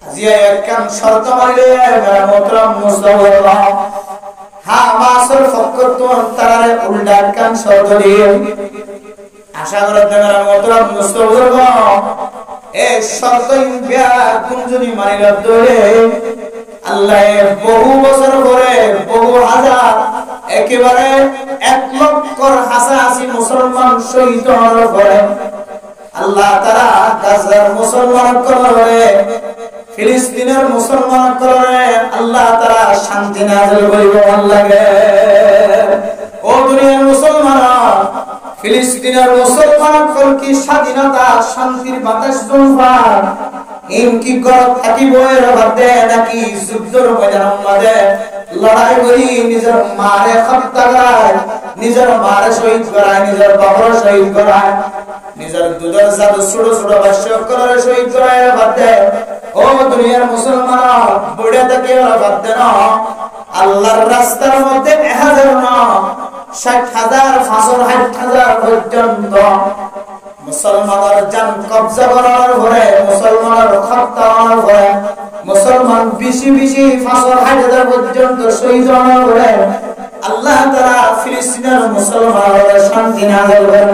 আজিয়া একখান শর্ত মারিলে মোহতরম মুস্তাফা হামাসের পক্ষ তারারে উল্টা একখান শর্ত দিয়ে আশা করে দেবেন মোহতরম মুস্তাফা এই শর্ত কোন যদি মানিল ধরে আল্লাহ বহু বছর পরে বহু হাজার একেবারে 1,80,000 মুসলমান শহীদ হওয়ার পরে আল্লাহ তাআলা গাজার মুসলমান করে ফিলিস্তিনের মুসলমান করে আল্লাহ তাআলা শান্তি নাযিল করিবেন আল্লাহ। ও দুনিয়ার মুসলমান, ফিলিস্তিনের মুসলমান কি স্বাধীনতা শান্তির বাতাস জুলফার ইনকি গর থাকিব এর বাদে নাকি যুদ্ধের ময়দানে লড়াই করি নিজের মারে হত্যা করায়, নিজের মারে শহীদ করায়, নিজের বাবার শহীদ করায়, নিজের দুধের সাথে ছোট ছোট বাচ্চাদের শহীদ করায় বাদে ও দুনিয়ার মুসলমান বুড়ে থেকে বাদে না আল্লাহর রাস্তার মধ্যে 1000 না 60,000 65,000 পর্যন্ত মুসলমানের জান কবজা করার পরে মুসলমানের হত্যা করার পরে মুসলমান বেশি 65,000 পর্যন্ত শহীদ হওয়ার পরে আল্লাহ তাআলা ফিলিস্তিনের মুসলমানদের শান্তি নাযিল করেন।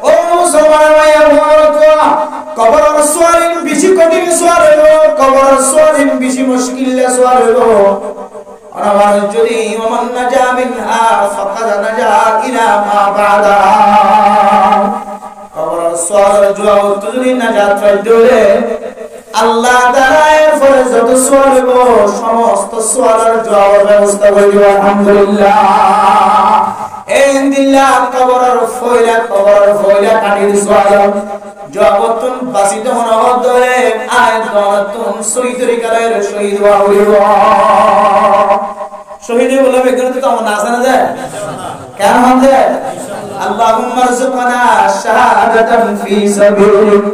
ও মুসলমান ভাইয়া কবরের সওয়ালিন বেশি কঠিন সওয়াল হলো, কবরের সওয়ালিন বেশি মুশকিল সওয়াল হলো। আমার যদি ওমান নাজা মিনহা ফাকাদ নাজা ইলা মা বাদা কবরের সওয়ালের জবাব যদি নাজাত পাইলে আল্লাহ তাআলা এর পরে যত সওয়াল হলো সমস্ত সওয়ালের জবাবের ব্যবস্থা করে দিবেন আলহামদুলিল্লাহ। এই দিল্লাহ কবরের ফয়লা কাটিয়ে সওয়াল জগতুন বাসিত হওয়ার দরে আয়াতুন সৈতরি কালের শহীদ হইব। শহীদ বলে বেগুন তো আমরা না জানা যায় কেন হবে আল্লাহুম্মা রযুকনা শাহাদাতান ফি সাবিলিক।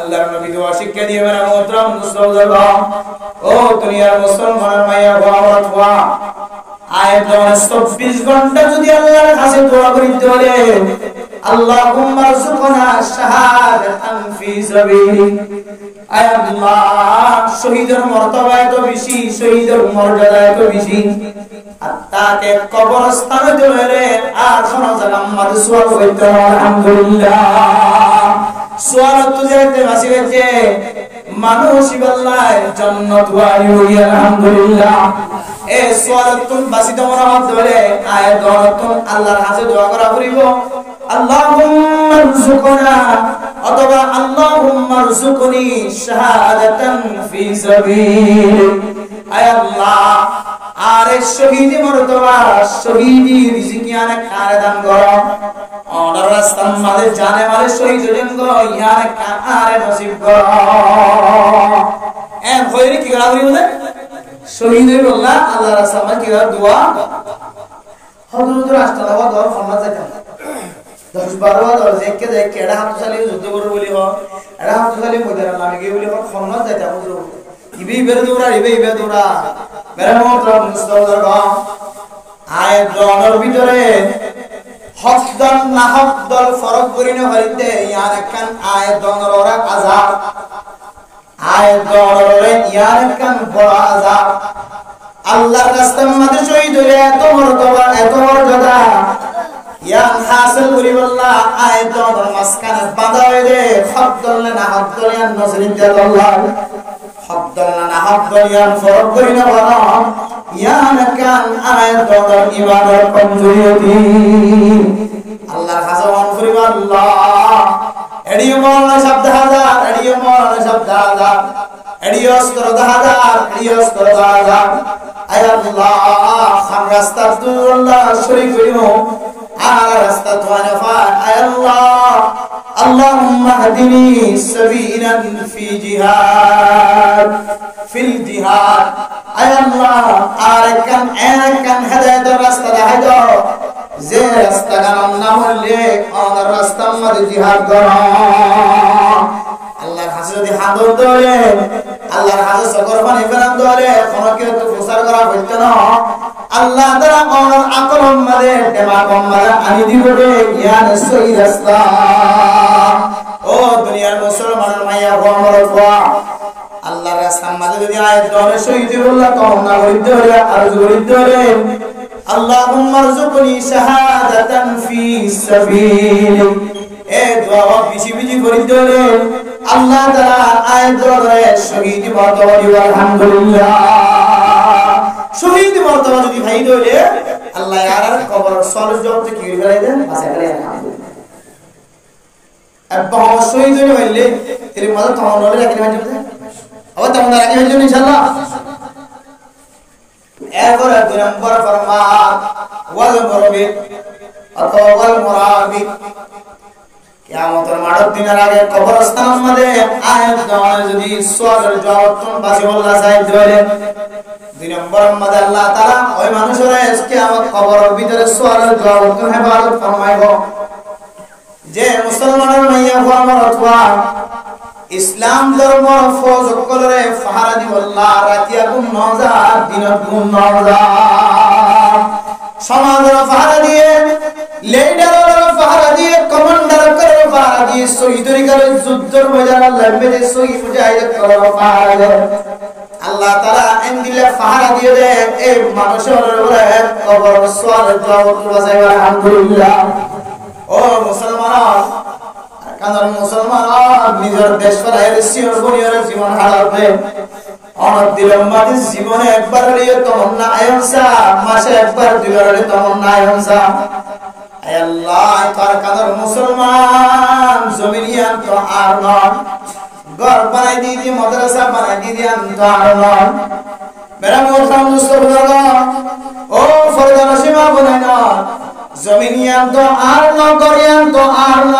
আল্লাহর নবী দোয়া শিক্ষা দিয়ে মেরা মোহতরম মুসলমান ও দুনিয়ার মুসলমান মাইয়া বাবা আয়াত 24 ঘন্টা যদি আল্লাহর কাছে দোয়া করিতে বলে আল্লাহুম্মা রযুকনা শাহাদাতান ফি সাবিলিক। আয় আল্লাহ শহীদের মর্তবা এত বেশি, শহীদের মর্যাদা এত বেশি, আর তাকে কবরস্থানে দিলে আর শোনা যায় আমাদের সওয়াল হইতো আলহামদুলিল্লাহ। সওয়াল তো যেতে বাসি হচ্ছে মানুষ ইবাল্লাহ জান্নাত ওয়াইলি আলহামদুলিল্লাহ। এ সোয়ালাতুন বাসিত মরামত ধরে আয়াত দরতুন আল্লাহর কাছে দোয়া করা করিব, আল্লাহুম্মা রযুকনা অথবা আল্লাহুম্মা রযুকনি শাহাদাতান ফি সাবিল। আয় আল্লাহ আরে শহীদি মরতবা শহীদি রিজিক ইয়ানে কারে দান করো, ওনার রাস্তার মাঝে জানে মারে শহীদ হলেন গো ইয়ানে কারে নসিব করো। এ হইরে কি করা হইল না শহীদ হই বললা আল্লাহর রাস্তার মাঝে কি করা দোয়া হযরত রাস্তাটা দোয়া ফরমা যায় 10-12 বার দেখে দেখে এটা হাত চালিয়ে যুদ্ধ করে বলি হ, এটা হাত চালিয়ে ময়দানে নামে গিয়ে বলি হ ফরমা যায় তা বুঝো ইবি বের দৌড়া ইবে দৌড়া মেরে মোহতরম মুস্তাফা আয়াত দর ভিতরে হক দল না হক দল ফরক করি না হইতে ইয়ার একখান আয়াত দর ওরা আযাব, আয়াত দর ইয়ার একখান বড় আযাব। আল্লাহর রাস্তার মধ্যে শহীদ হয়ে এত মর্যাদা এত মর্যাদা ইয়ান হাসিল করি বল্লাহ আয়াত দর মাসকানে বাঁধা হইলে হক দল না হক দল ইয়ান নজরিন আল্লাহ হক দল না হক দল ইয়ান ফরক করি না বলা ইয়ান কান আয়াত দর ইবাদত কমজুরি আল্লাহর কাছে মন করিব আল্লাহ এডিও মরনা শব্দ হাজার এডিও মরনা শব্দ হাজার এডিও স্তর হাজার এডিও স্তর হাজার। আয় আল্লাহ খান রাস্তা আল্লাহ শরীক করিব আর রাস্তা তোয়ানে ফায়। আয় আল্লাহ اللهم اهدني سبيلا في جهاد في الجهاد। اي الله اركن اركن هدايت রাস্তা দেখাই দাও যে রাস্তা নাম না হলে আমার রাস্তার মধ্যে জিহাদ করো। আল্লাহর কাছে যদি হাত ধরে আল্লাহর কাছে সকর পানি ফেরান ধরে কোন কেউ তো প্রচার করা হইতো না। আল্লাহ তাআলা আমার আকলম মাঝে দিমাগ মাঝে আনি দিব রে জ্ঞান সহি রাস্তা। ও দুনিয়ার মুসলমানের মাইয়া গো আমার দোয়া আল্লাহর রাস্তার মাঝে যদি আয়াত ধরে শহীদ আল্লাহ তখন না হইতে হলে আর জোরে ধরে আল্লাহুম্মা রযুকনি শাহাদাতান ফি সাবিল। এ দোয়া বেশি বেশি করে ধরে আল্লাহ তাআলা আয়াত ধরে শহীদ মর্তবা দিব আলহামদুলিল্লাহ। শহীদ মর্তবা যদি ভাই ধরে আল্লাহ আর কবর সলজ জগতে কি করে দেন বাসা করে আলহামদুলিল্লাহ। अब শহীদ হয়ে হইলে এর মধ্যে তখন হলে রাখি না যাবে আবার তখন রাখি হইল ইনশাআল্লাহ। এরপর দুই নম্বর ফরমান ওয়াল মুরাবিত অথবা ওয়াল মুরাবিত কিয়ামতের মাঠের দিনের আগে কবরস্থানের মধ্যে আয়াত দেওয়া যদি সওয়ালের জবাব তুমি বাসি বললা চাই দিলে দুই নম্বর মধ্যে আল্লাহ তাআলা ওই মানুষের কিয়ামত কবরের ভিতরে সওয়ালের জবাব তুমি হেফাজত ফরমাইবো। যে মুসলমানের মাইয়া হওয়া অথবা ইসলাম ধর্ম ফৌজ করে ফাহারা দিব আল্লাহ রাতিয়া গুণ নজার দিনত গুণ নজার সমাজের ফাহারা দিয়ে লিডারের ফাহারা দিয়ে কমান্ডার করে ফাহারা দিয়ে শহীদের কালে যুদ্ধের ময়দানে লড়বে শহীদ মুজাহিদ করে ফাহারা দেয় আল্লাহ তাআলা এন্দিলে ফাহারা দিয়ে দেয় এই মানুষের উপরে কবর সওয়াল জবাব বাজাই আলহামদুলিল্লাহ। ও মুসলমান কারণ মুসলমান নিজের দেশ ফেরাইলে সিওর বনিয়ার জীবন হারাবে অনেক দিলের মাঝে জীবনে একবার হলে তমন্না আয়সা মাসে একবার দুইবার হলে তমন্না আয়সা। আয় আল্লাহ তার কারণ মুসলমান জমিনিয়ান তো আর নয় ঘর বানাই দিয়ে মাদ্রাসা বানাই দিয়ে তো আর নয় মেরা মোহতরম দোস্ত বুজুর্গ ও ফরদান সীমা বনাই না জমিনিয়ান তো আর ন করিয়ান তো আর ন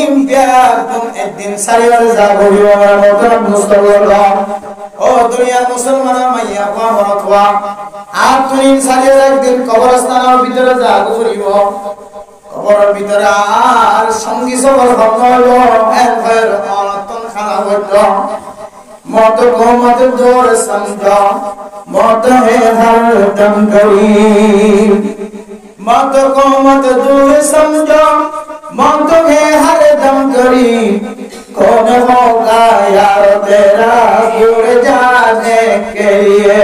ইম্পিয়ার তুম একদিন সারিয়ার যাবো আমার মোহতরম দোস্ত বুজুর্গ ও দুনিয়ার মুসলমানের মাইয়া কোয়া মরতওয়া আর তুমি সারিয়ার একদিন কবরস্থানের ভিতরে যাবো করিব কবরের ভিতরে আর সঙ্গী সবর হইব এক ভয়ের অনতন খানা হইত मौत को मत जोर समझो मौत है हर दम करीब मौत को मत दूर समझो मौत है हर दम करीब कौन होगा यार तेरा जुड़ जाने के लिए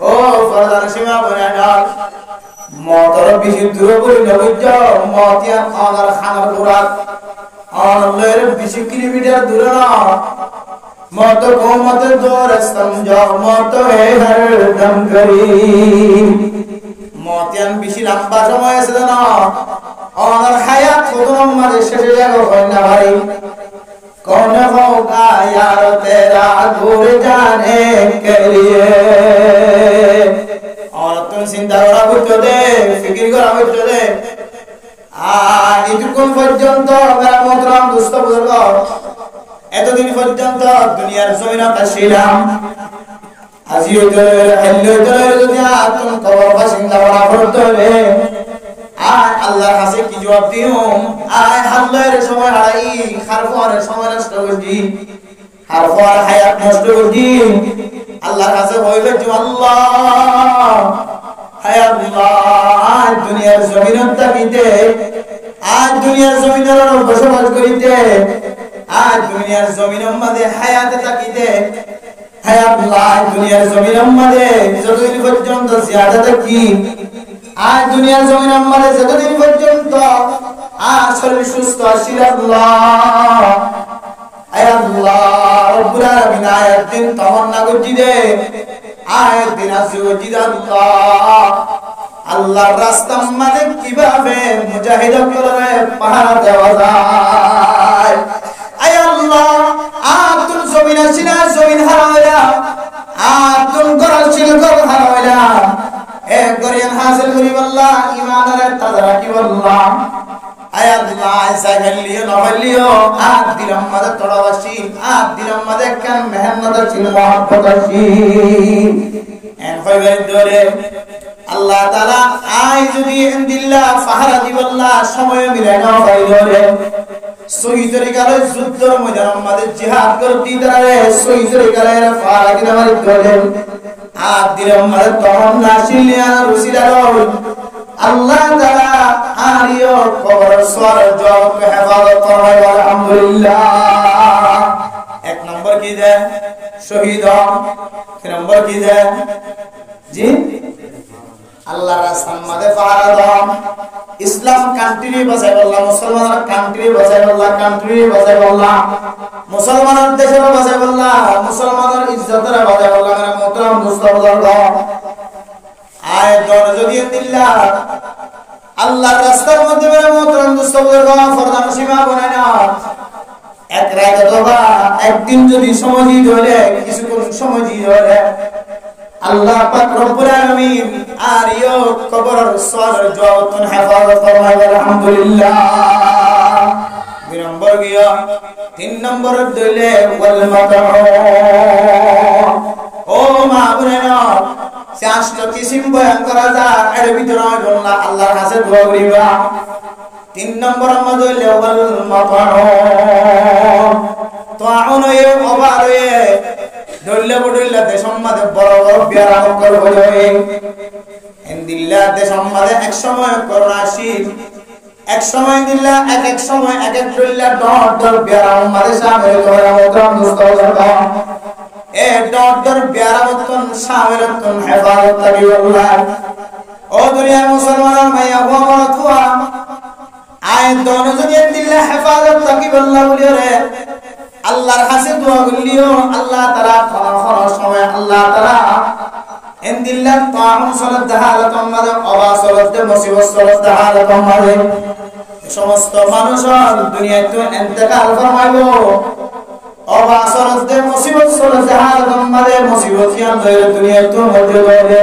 ओ फरदान सीमा बना मौतर बिजी दूर बोली न बुझो मौत या खानर खानर दुरात और लेर 20 किलोमीटर दूर ना मौत को मत दूर समझो मौत है हर दम करीब मौत यान बेশি লম্বা সময় আছে না और हयात खुद हमारे শেষে যাবে হয় না ভাই कौन होगा यार तेरा दूर जाने के लिए और तुम চিন্তা করা বুঝতে দে ফিকির করা বুঝতে দে এতক্ষণ পর্যন্ত মেরা মোহতরম দোস্ত বুজুর্গ এতদিন পর্যন্ত দুনিয়ার জমিনে ছিলাম আজিও দলের হল্লো দলের যদি তুমি কবর বাসিন্দা বলা করতে হবে আর আল্লাহর কাছে কি জবাব দিও আয় হাল্লের সময় হারাই খারফারের সময় নষ্ট করছি খারফার হায়াত নষ্ট করছি আল্লাহর কাছে বলবে যে আল্লাহ হায় আল্লাহ দুনিয়ার জমিনত তাকিতে আজ দুনিয়ার জমিনের বসবাস করিতে আজ দুনিয়ার জমিনের মধ্যে হায়াতে তাকিতে হায় আল্লাহ দুনিয়ার জমিনের মধ্যে যতদিন পর্যন্ত জিয়াদা থাকি আজ দুনিয়ার জমিনের মধ্যে যতদিন পর্যন্ত শরীর সুস্থ আছে আল্লাহ আয় আল্লাহ রব্বুল আলামিন একদিন তামান্না করছি দে আয়াত দিন আসি করছি আল্লাহ আল্লাহর রাস্তার মধ্যে কিভাবে মুজাহিদ করে পাহারা দেওয়া যায় আয় আল্লাহ তুমি জমিন আছিনা জমিন হারাইলা তুমি গরল ছিল গরল হারাইলা এক গরিয়ান হাসিল করি আল্লাহ ঈমানের তাজা রাখি আল্লাহ আয় আল্লাহ সাইগালিও নবলিও দিলাম মদদ তোড়াবাসি দিলাম মদদ কান মেহনত ছিল মহব্বত আছি এন কইবেন দরে আল্লাহ তাআলা আই যদি ইনদিল্লাহ ফাহারা দিবাল্লাহ সময় মিলাই না পাইলে সহি তরিকার যুদ্ধের ময়দানের মধ্যে জিহাদ করতে দাঁড়ায় সহি তরিকার ফাহারা দিলাম দরে দিলাম মদদ তখন নাসিলিয়া রুসিলার আল্লাহ তাআলা আরিও কবর সওয়ার জবাব হেফাজত ফরমায় আলহামদুলিল্লাহ এক নম্বর কি দেয় শহীদ কি নম্বর কি দেয় জি আল্লাহর রাস্তার মধ্যে পাহারা দাও ইসলাম কান্ট্রি বাঁচাই আল্লাহ মুসলমানের কান্ট্রি বাঁচাই আল্লাহ কান্ট্রি বাঁচাই আল্লাহ মুসলমানের দেশের বাঁচাই আল্লাহ মুসলমানের ইজ্জতের বাঁচাই আল্লাহ মেরা মুহতারাম মুস্তাফা আয় দর যদি দিল্লাহ আল্লাহর রাস্তার মধ্যে মেরা মুহতারাম মুস্তাফা ফরমান সীমা বানায় না এক রাত অথবা একদিন যদি সমঝি ধরে কিছুক্ষণ সমঝি ধরে আল্লাহ পাক রব্বুল আলামিন আর ইয়ো কবর সওয়ার জবাব হেফাজত ফরমায় আলহামদুলিল্লাহ দুই নম্বর গিয়া তিন নম্বর দলে ওয়াল মাতাউ ও মা বোনেরা চারটা কিসিম বয়ান করা যায় এর ভিতরে বললা আল্লাহর কাছে দোয়া করিবা তিন নম্বর আমাদের ওয়াল মাতাউ তাউনয়ে ওবারয়ে দল্লে বডল্লা দেশমাদে বড় বড় বিয়ারা মকর হয়ে ইনদিল্লাহ দেশমাদে এক সময় করোনাশীল এক সময় দিল্লা এক এক সময় এক এক দল্লা ডট ডট বিয়ারা মাদে শামিল হয়ে মুতরাম মুস্তাফা এ ডট ডট বিয়ারা মতন শামিলতন হেফাজত তাবিউল্লাহ ও দুনিয়ার মুসলমানের মাইয়া ও আমার তুয়া আয় দোনো যদি দিল্লা হেফাজত তাকিবুল্লাহ বলিরে আল্লাহর কাছে দোয়া করলিও আল্লাহ তাআলা খরা সময় আল্লাহ তাআলা ইনদিল্লাহ তাআম সালাত হালাত আমাদের অবাসরত মুসিবত সালাত হালাত আমাদের সমস্ত মানুষ দুনিয়ায় তো ইন্তেকাল ফরমাইবো অবাসরত মুসিবত সালাত হালাত আমাদের মুসিবত আমাদের দুনিয়ায় তো মধ্যে রয়ে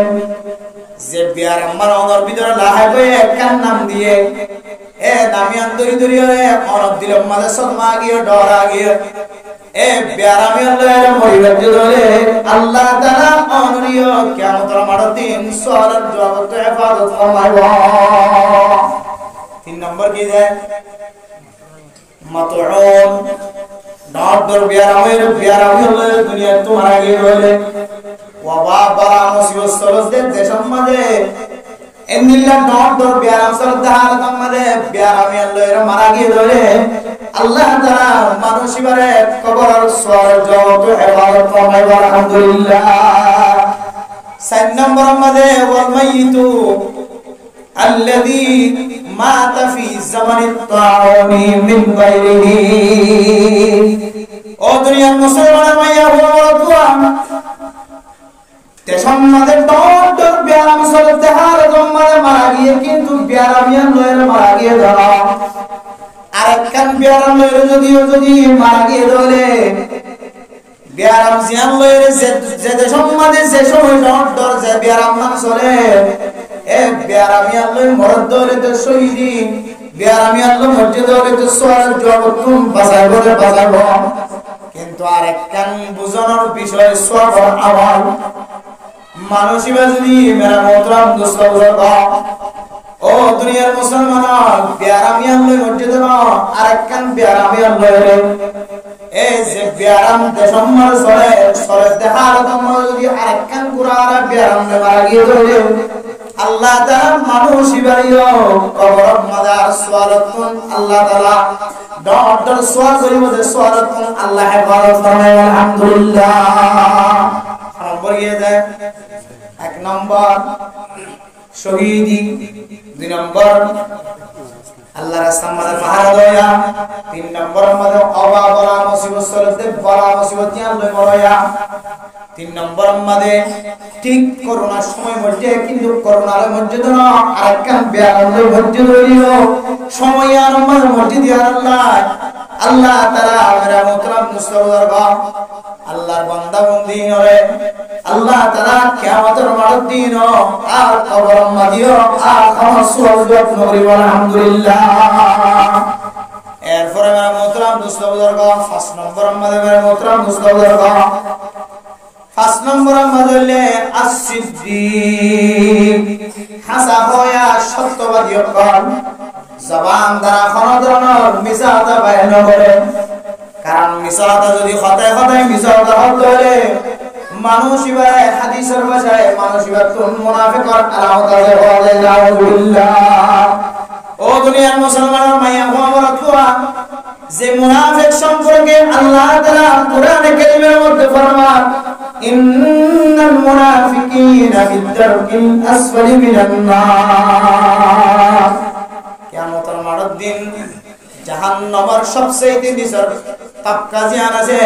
যে বিয়ার আমার অনর ভিতরে লাহাইবে একখান নাম দিয়ে এ দামিয়ান দরি দরি রে অনর দিল মাঝে সদমা গিয়ে ডরা গিয়ে এ প্যারামি আল্লাহর মরিবার জলে আল্লাহ তাআলা অনরিয় কিয়ামতের মাঠে দিন সওয়ালের জবাব তো হেফাজত ফরমাইব তিন নম্বর কি যায় মাতউন নদর প্যারামি আল্লাহর দুনিয়া তো মারা গিয়ে রইলে ওয়া বাবা মুসিবত সলতে দেশের মাঝে এন্দিল্লা নদর প্যারাম সলতে হালাত মাঝে প্যারামি আল্লাহর মারা গিয়ে রইলে আল্লাহ তাআলা মানুষিবারে কবরের সওয়াল জবাব হেফাজত ফরমায় আলহামদুলিল্লাহ চার নম্বর মধ্যে ওয়াল মাইতু আল্লাযী মাতা ফি জামানিত তাউনি মিন গায়রিহি। ও দুনিয়ার মুসলমান মাইয়া বড় তেসম্মাদের ডট ব্যারাম চলতে হার জম্মাদের মারা গিয়ে কিন্তু ব্যারামিয়ান লয়ের মারা গিয়ে ধরা আরেকখান ব্যারাম লয়ের যদি মারা গিয়ে ধরে ব্যারাম জিয়ান লয়ের যে তেসম্মাদের যে সময় ডট যে ব্যারাম নাম চলে এ ব্যারামিয়ান লয় মরদ ধরে তো শহীদি ব্যারামিয়ান লয় মসজিদ ধরে তো সোয়াল জগতুন বাঁচাইব কিন্তু আরেকখান বুঝানোর বিষয় সব আমার মানুষই বাজনি মেরা মোহতরম দোস্ত বুজুর্গ ও দুনিয়ার মুসলমান ব্যারামিয়ান লয় মসজিদ না আরেকখান ব্যারামিয়ান লয় এই যে ব্যারাম দেশম্মার সরে দেখার তোমরা যদি আরেকখান কুরআন ব্যারাম মারা গিয়ে ধরে আল্লাহ তাআলা মানুষই বাড়িও কবর মাদার সওয়ালাতুন আল্লাহ তাআলা ডট সওয়াল করিব যে সওয়ালাতুন আল্লাহ হেফাজত ফরমায় আলহামদুলিল্লাহ। নম্বর গিয়ে যায় এক নম্বর শহীদি, দুই নম্বর আল্লাহ রাস্তার মধ্যে পাহারা দেয়া, তিন নম্বর মধ্যে অবা বলা মুসিবত চলতে বলা মুসিবত নিয়ে লই মরয়া, তিন নম্বর মধ্যে ঠিক করোনার সময় মধ্যে কিন্তু করোনার মধ্যে তো না আরেকখান ব্যারামের মধ্যে হইল সময় আর মধ্যে দিয়া আল্লাহ তাআলা মেরা মুহতারাম মুস্তাফা আল্লাহর বান্দা বন্দি হরে আল্লাহ তাআলা কিয়ামতের মাঠ দিন আর কবর মাদিও আর আমার সুবহানাল্লাহ নবী আলহামদুলিল্লাহ। এরপরে মেরা মুহতারাম মুস্তাফা 5 নম্বর আমাদের মেরা মুহতারাম মুস্তাফা 5 নম্বর আমাদের as-siddiq হাসা হয়া সত্যবাদী হন জবান দ্বারা কোনো ধরনের মিছাতা বয়ান করে, কারণ মিছাতা যদি হতায় মিছাতা হলে মানুষ ইবারে হাদিসের ভাষায় মানুষ ইবাতুন মুনাফিকর আলামত আছে বলে নাউযুবিল্লাহ। ও দুনিয়ার মুসলমানের মাইয়া বাবারা যে মুনাফিক সম্পর্কে আল্লাহ তাআলা কোরআনে কারীমের মধ্যে ফরমান ইন্নাল মুনাফিকিনা ফিদ-দারকিল আসফালি মিনান নার। কিয়ামতের মাঠের দিন জাহান্নামের সবচেয়ে নিচের তাবকা জিয়ান আছে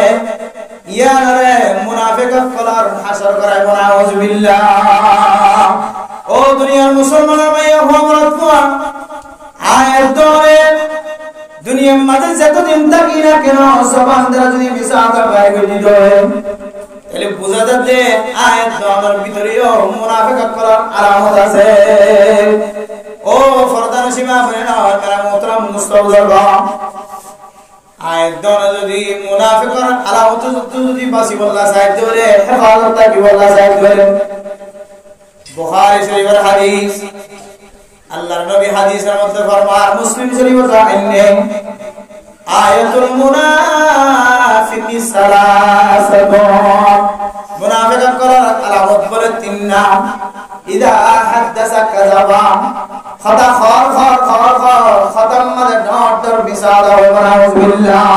ইয়ারে মুনাফিক কলার হাসর করায় নাউযুবিল্লাহ। ও দুনিয়ার মুসলমানের মাইয়া বাবারা আয়াত ধরে দুনিয়ার মাঝে যতদিন থাকি না কেন জবান দ্বারা যদি মিছাতা বাইর করে দিতে হয় তাহলে বোঝা যাচ্ছে আয়াত ধরার ভিতরেও মুনাফিক করার আলামত আছে। ও ফরদান সীমা ফেনা মেরা মুহতারাম মুস্তাফা আয়াত ধরা যদি মুনাফিকর আলামত যদি বাসি বল্লা সাইড ধরে হেফাজত কি বল্লা সাইড ধরে বুখারী শরীফের হাদিস আল্লাহর নবী হাদিসের মধ্যে ফরমান মুসলিম শরীফে আইনে আয়াতুল মুনাফিকি সালাসাতুন মুনাফিক করার আলামত বলে তিন নাম ইদা হাদাসা কাযাবা খাতা খতম মানে ডর বিসালা ওয়া নাউযুবিল্লাহ।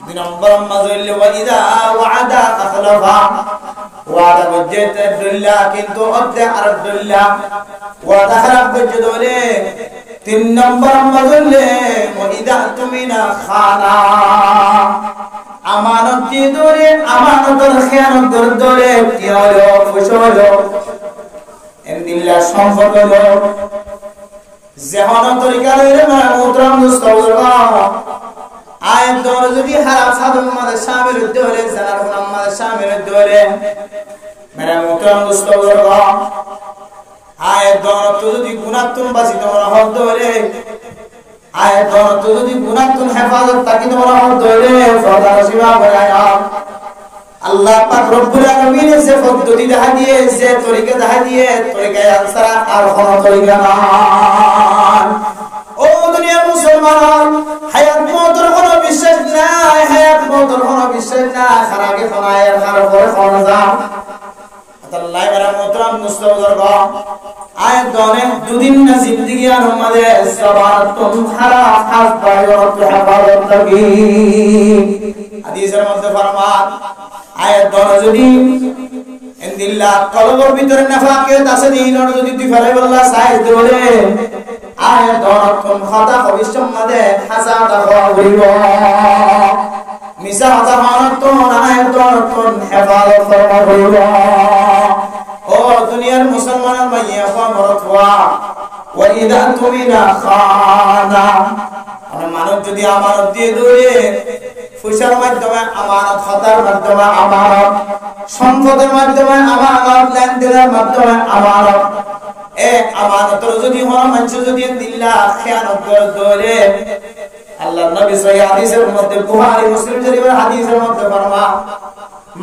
দুই নম্বর মাযুল ওয়া ইদা ওয়াদা আখলাফা ওয়াদা বজেতে দুল্লা কিন্তু অদ্দে আর দুল্লা ওয়াদা খারাপ বজে দলে। তিন নম্বর মাযুলে ওয়া ইদা তুমিনা খানা আমানত দিয়ে ধরে আমানতের খেয়ানত ধরে কি হলো ফুসলো এন্দিল্লা সম্পদ হলো যেমন তরিকা লইলে মেরা মুহতারাম মুস্তাফা আয়াত ধরে যদি হারাম সাধন মাঝে শামিল হতে হলে জানার গুনাহ মাঝে শামিল হতে হলে মেরা মুহতারাম মুস্তাফা আয়াত ধরে যদি গুনাহতুন বাঁচিত মনে হতে হলে আয়াত ধরে যদি গুনাহতুন হেফাজত তাকি মনে হতে হলে ফরদার সীমা বলায়া আল্লাহ পাক রব্বুল আলামিন যে পদ্ধতি দেখা দিয়ে যে তরিকা দেখা দিয়ে তরিকায় আনসার আর কোন তরিকা নাই। ও দুনিয়ার মুসলমান হায়াত মওতের কোনো বিশ্বাস নাই, হায়াত মওতের কোনো বিশ্বাস নাই, খারাকে খানায় আর পরে খাওয়া যায় আল্লাহ মেরা মুহতারাম মুস্তাফা আয়াত দনে দুদিন না জিন্দেগি আর আমাদের সবাতুন খারাপ খাস বায়রত হেফাজত লাগি হাদিসের মধ্যে ফরমান আয়াত দনে যদি ইনদিল্লাহ কলবের ভিতরে নাফাকিয়ত আছে দিন যদি তুই ফেলাই বললা সাইজ ধরে আয় দরতুন খাতা ভবিষ্যৎ মাঝে হাসা দাও হইব মিসা হাতা মানতুন আয় দরতুন হেফাজত ফরমা হইব ও দুনিয়ার মুসলমানের মাইয়া মরতওয়া ওয়া ইদা তুমিনা খানা মানুষ যদি আমানত দিয়ে দৌড়ে পয়সার মাধ্যমে আমানত, খাতার মাধ্যমে আমানত, সম্পদের মাধ্যমে আমানত, লেনদেনের মাধ্যমে আমানত, আমানতের যদি হওয়া মানুষ যদি দিল্লা খেয়ানত করে দৌড়ে আল্লাহ নবী সহিহ হাদিসের মধ্যে বুখারী মুসলিম শরীফের হাদিসের মধ্যে ফরমা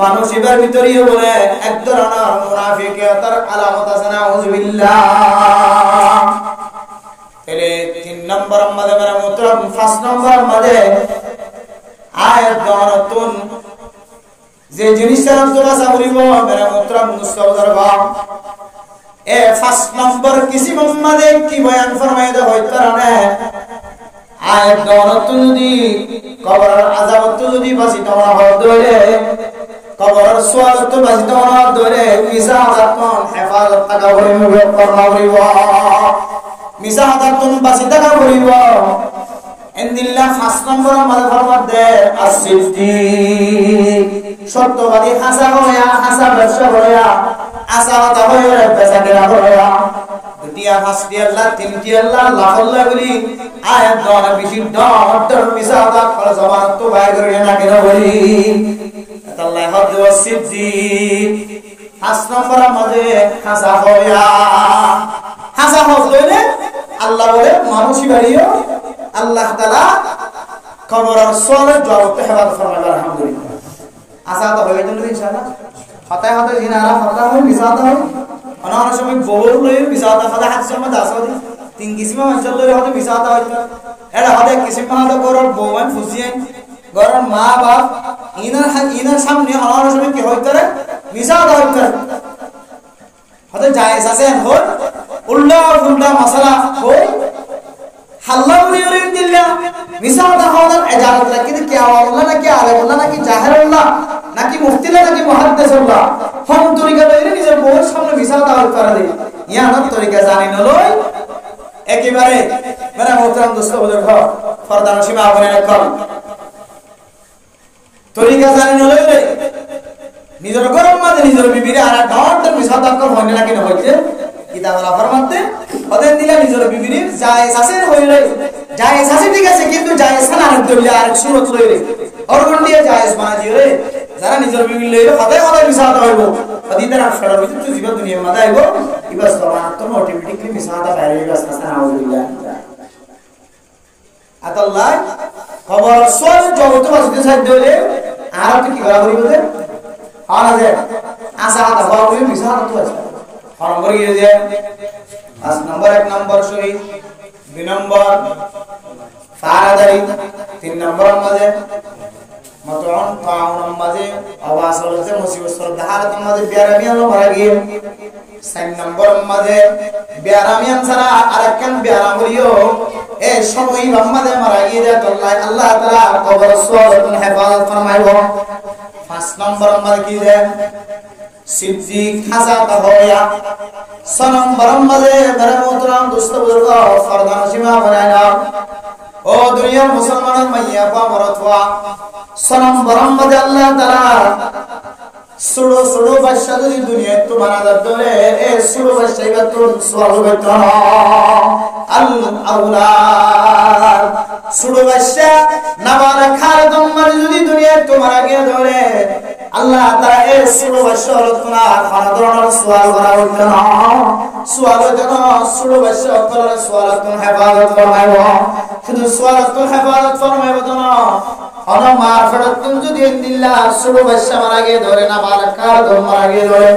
মানুষ এর ভিতরেই বলে এক ধরনের মুনাফিকের আলামত আছে না আউযুবিল্লাহ। তাহলে 3 নম্বর আমাদের মুতরাম 5 নম্বর আমাদের আয়াত নতুন যে জিনিসটা তোলা সাবরিব মেরা মুতরাম মুস্তাউদার বাপ 5 নম্বর কিসিম আমাদের কি বয়ান ফরমাইতে হয় কারণে আয়াত নতুন যদি কবরের আযাব যদি বাঁচি তোমরা হয় দলে কবরের সওয়াল তো বাঁচি তোমরা দলে মিজাহাতুন হেফাজত টাকা হইবে করনা হইব মিজাহাতুন বাঁচি টাকা হইব ইনদিল্লাহ 5 নম্বর আমাদের ফরমাত দে as-siddiq সত্যবাদী হাসা হইয়া হাসা ব্যবসা হইয়া আশা কথা হইয়া বেচাকেনা হইয়া দুটিয়া হাসতি আল্লাহ তিনটি আল্লাহ লাফাল্লাহ বলি আয়াত দর বেশি দর মিসাদা ফল জবান তো বাইর করে না কেন বলি আল্লাহ হদ as-siddiq 5 নম্বর আমাদের হাসা হইয়া হাসা হইলে আল্লাহ বলে মানুষই বাড়িও আল্লাহ তাআলা কবরের সওয়ালের জবাব হেফাজত ফরমাবে আলহামদুলিল্লাহ। আশা তো হয়ে গেল ইনশাআল্লাহ। হতায় হতায় জিনারা ফরদা হয় মিসাদা হয় অনার সময় বহু লই মিসাদা ফরদা হাদিসের মধ্যে আছে 3 কিসমে মানুষের লই হতে মিসাদা হয় এটা হতে কিসিম হতে করার বউন ফুসিয়েন গরর মা বাপ ইনার সামনে অনার সময় কি হইতে রে মিসাদা হইতে হতে জায়েজ আছে হল উল্টা উল্টা মাসালা হই হাল্লা উলিউল দিল্লাহ মিসাদা হওয়ার ইজাজত রাখি কি আল্লাহ নাকি আলেমুল্লাহ নাকি জাহেরুল্লাহ নাকি মুফতিলা নাকি মুহাদ্দিসুল্লাহ কোন তরিকা লইলে নিজের বউয়ের সামনে মিসাদা হল করে দেই ইয়ানোর তরিকা জানি না লই একেবারে মেরা মোহতারাম দোস্ত বুজুর্গ ফরদা নসিবা আপনি রাখল তরিকা জানি না লই নিজের গরম মাঝে নিজের বিবিরে আর ডাউট মিসাদা কর হয় না নাকি না হইছে কিতাবুল ফরমাতে ওদের দিলা নিজের বিবির জায়েজ আছে হইলে জায়েজ আছে ঠিক আছে কিন্তু জায়েজ না আর দিলে আর সুরত লইলে অরগন দিয়ে জায়েজ বানা দিলে যারা নিজের বিবি লইলে হদায় হদায় মিসাদা হইব হদিদের আফসার ভিতর তো জীবন দুনিয়া মাদা হইব ইবাস তখন তো অটোমেটিক্যালি মিসাদা বাইরে হইবে আস্তে আউযুবিল্লাহ আতাল্লাহ খবর সর জগত বাসতে সাধ্য হইলে আর কি করা হইবে আর আছে আশা হাতা হইবে মিসাদা তো আছে নম্বর গিয়ে যে 5 নম্বর 1 নম্বর শহীদ 2 নম্বর ফারাদারি 3 নম্বর মাঝে মতন কাউন মাঝে আওয়াজ হচ্ছে মুসিবত সরদাহারত মাঝে বিয়ারামিয়ান মারা গিয়ে 4 নম্বর মাঝে বিয়ারামিয়ান ছাড়া আরেকখান বিয়ারাম হইও এই সময় মাঝে মারা গিয়ে দেয় আল্লাহ তাআলা কবর সওয়াল হেফাজত ফরমাইব 5 নম্বর মাঝে কি দেয় সিদ্দিক হাসাতা হইয়া 6 নম্বর মাঝে মেরে মোহতারাম দোস্ত বুজুর্গ ফরদা নসিমা বানাইনা ও দুনিয়ার মুসলমানের মাইয়া পা মরতওয়া 6 নম্বর মাঝে আল্লাহ তাআলা সুড়ো সুড়ো বাদশা যদি দুনিয়া তো বানাদার ধরে এ সুড়ো বাদশা ইবা তো সওয়াল হইতো আল আউলাদ সুড়ো বাদশা নাবারা খারদম মারি যদি দুনিয়া তো মারা গিয়ে ধরে আল্লাহ তাআলা এই সুড়ো বাদশা রতনা খানাদরনের সওয়াল করা হইতো না সওয়াল হইতো না সুড়ো বাদশা করার সওয়ালাতুন হেফাজত ফরমাইব শুধু সওয়ালাতুন হেফাজত ফরমাইব না অন মারফারাতুন যদি ইল্লাহ সুড়ো বাদশা মারা গিয়ে ধরে না বারাকার দম মারা গিয়ে ধরে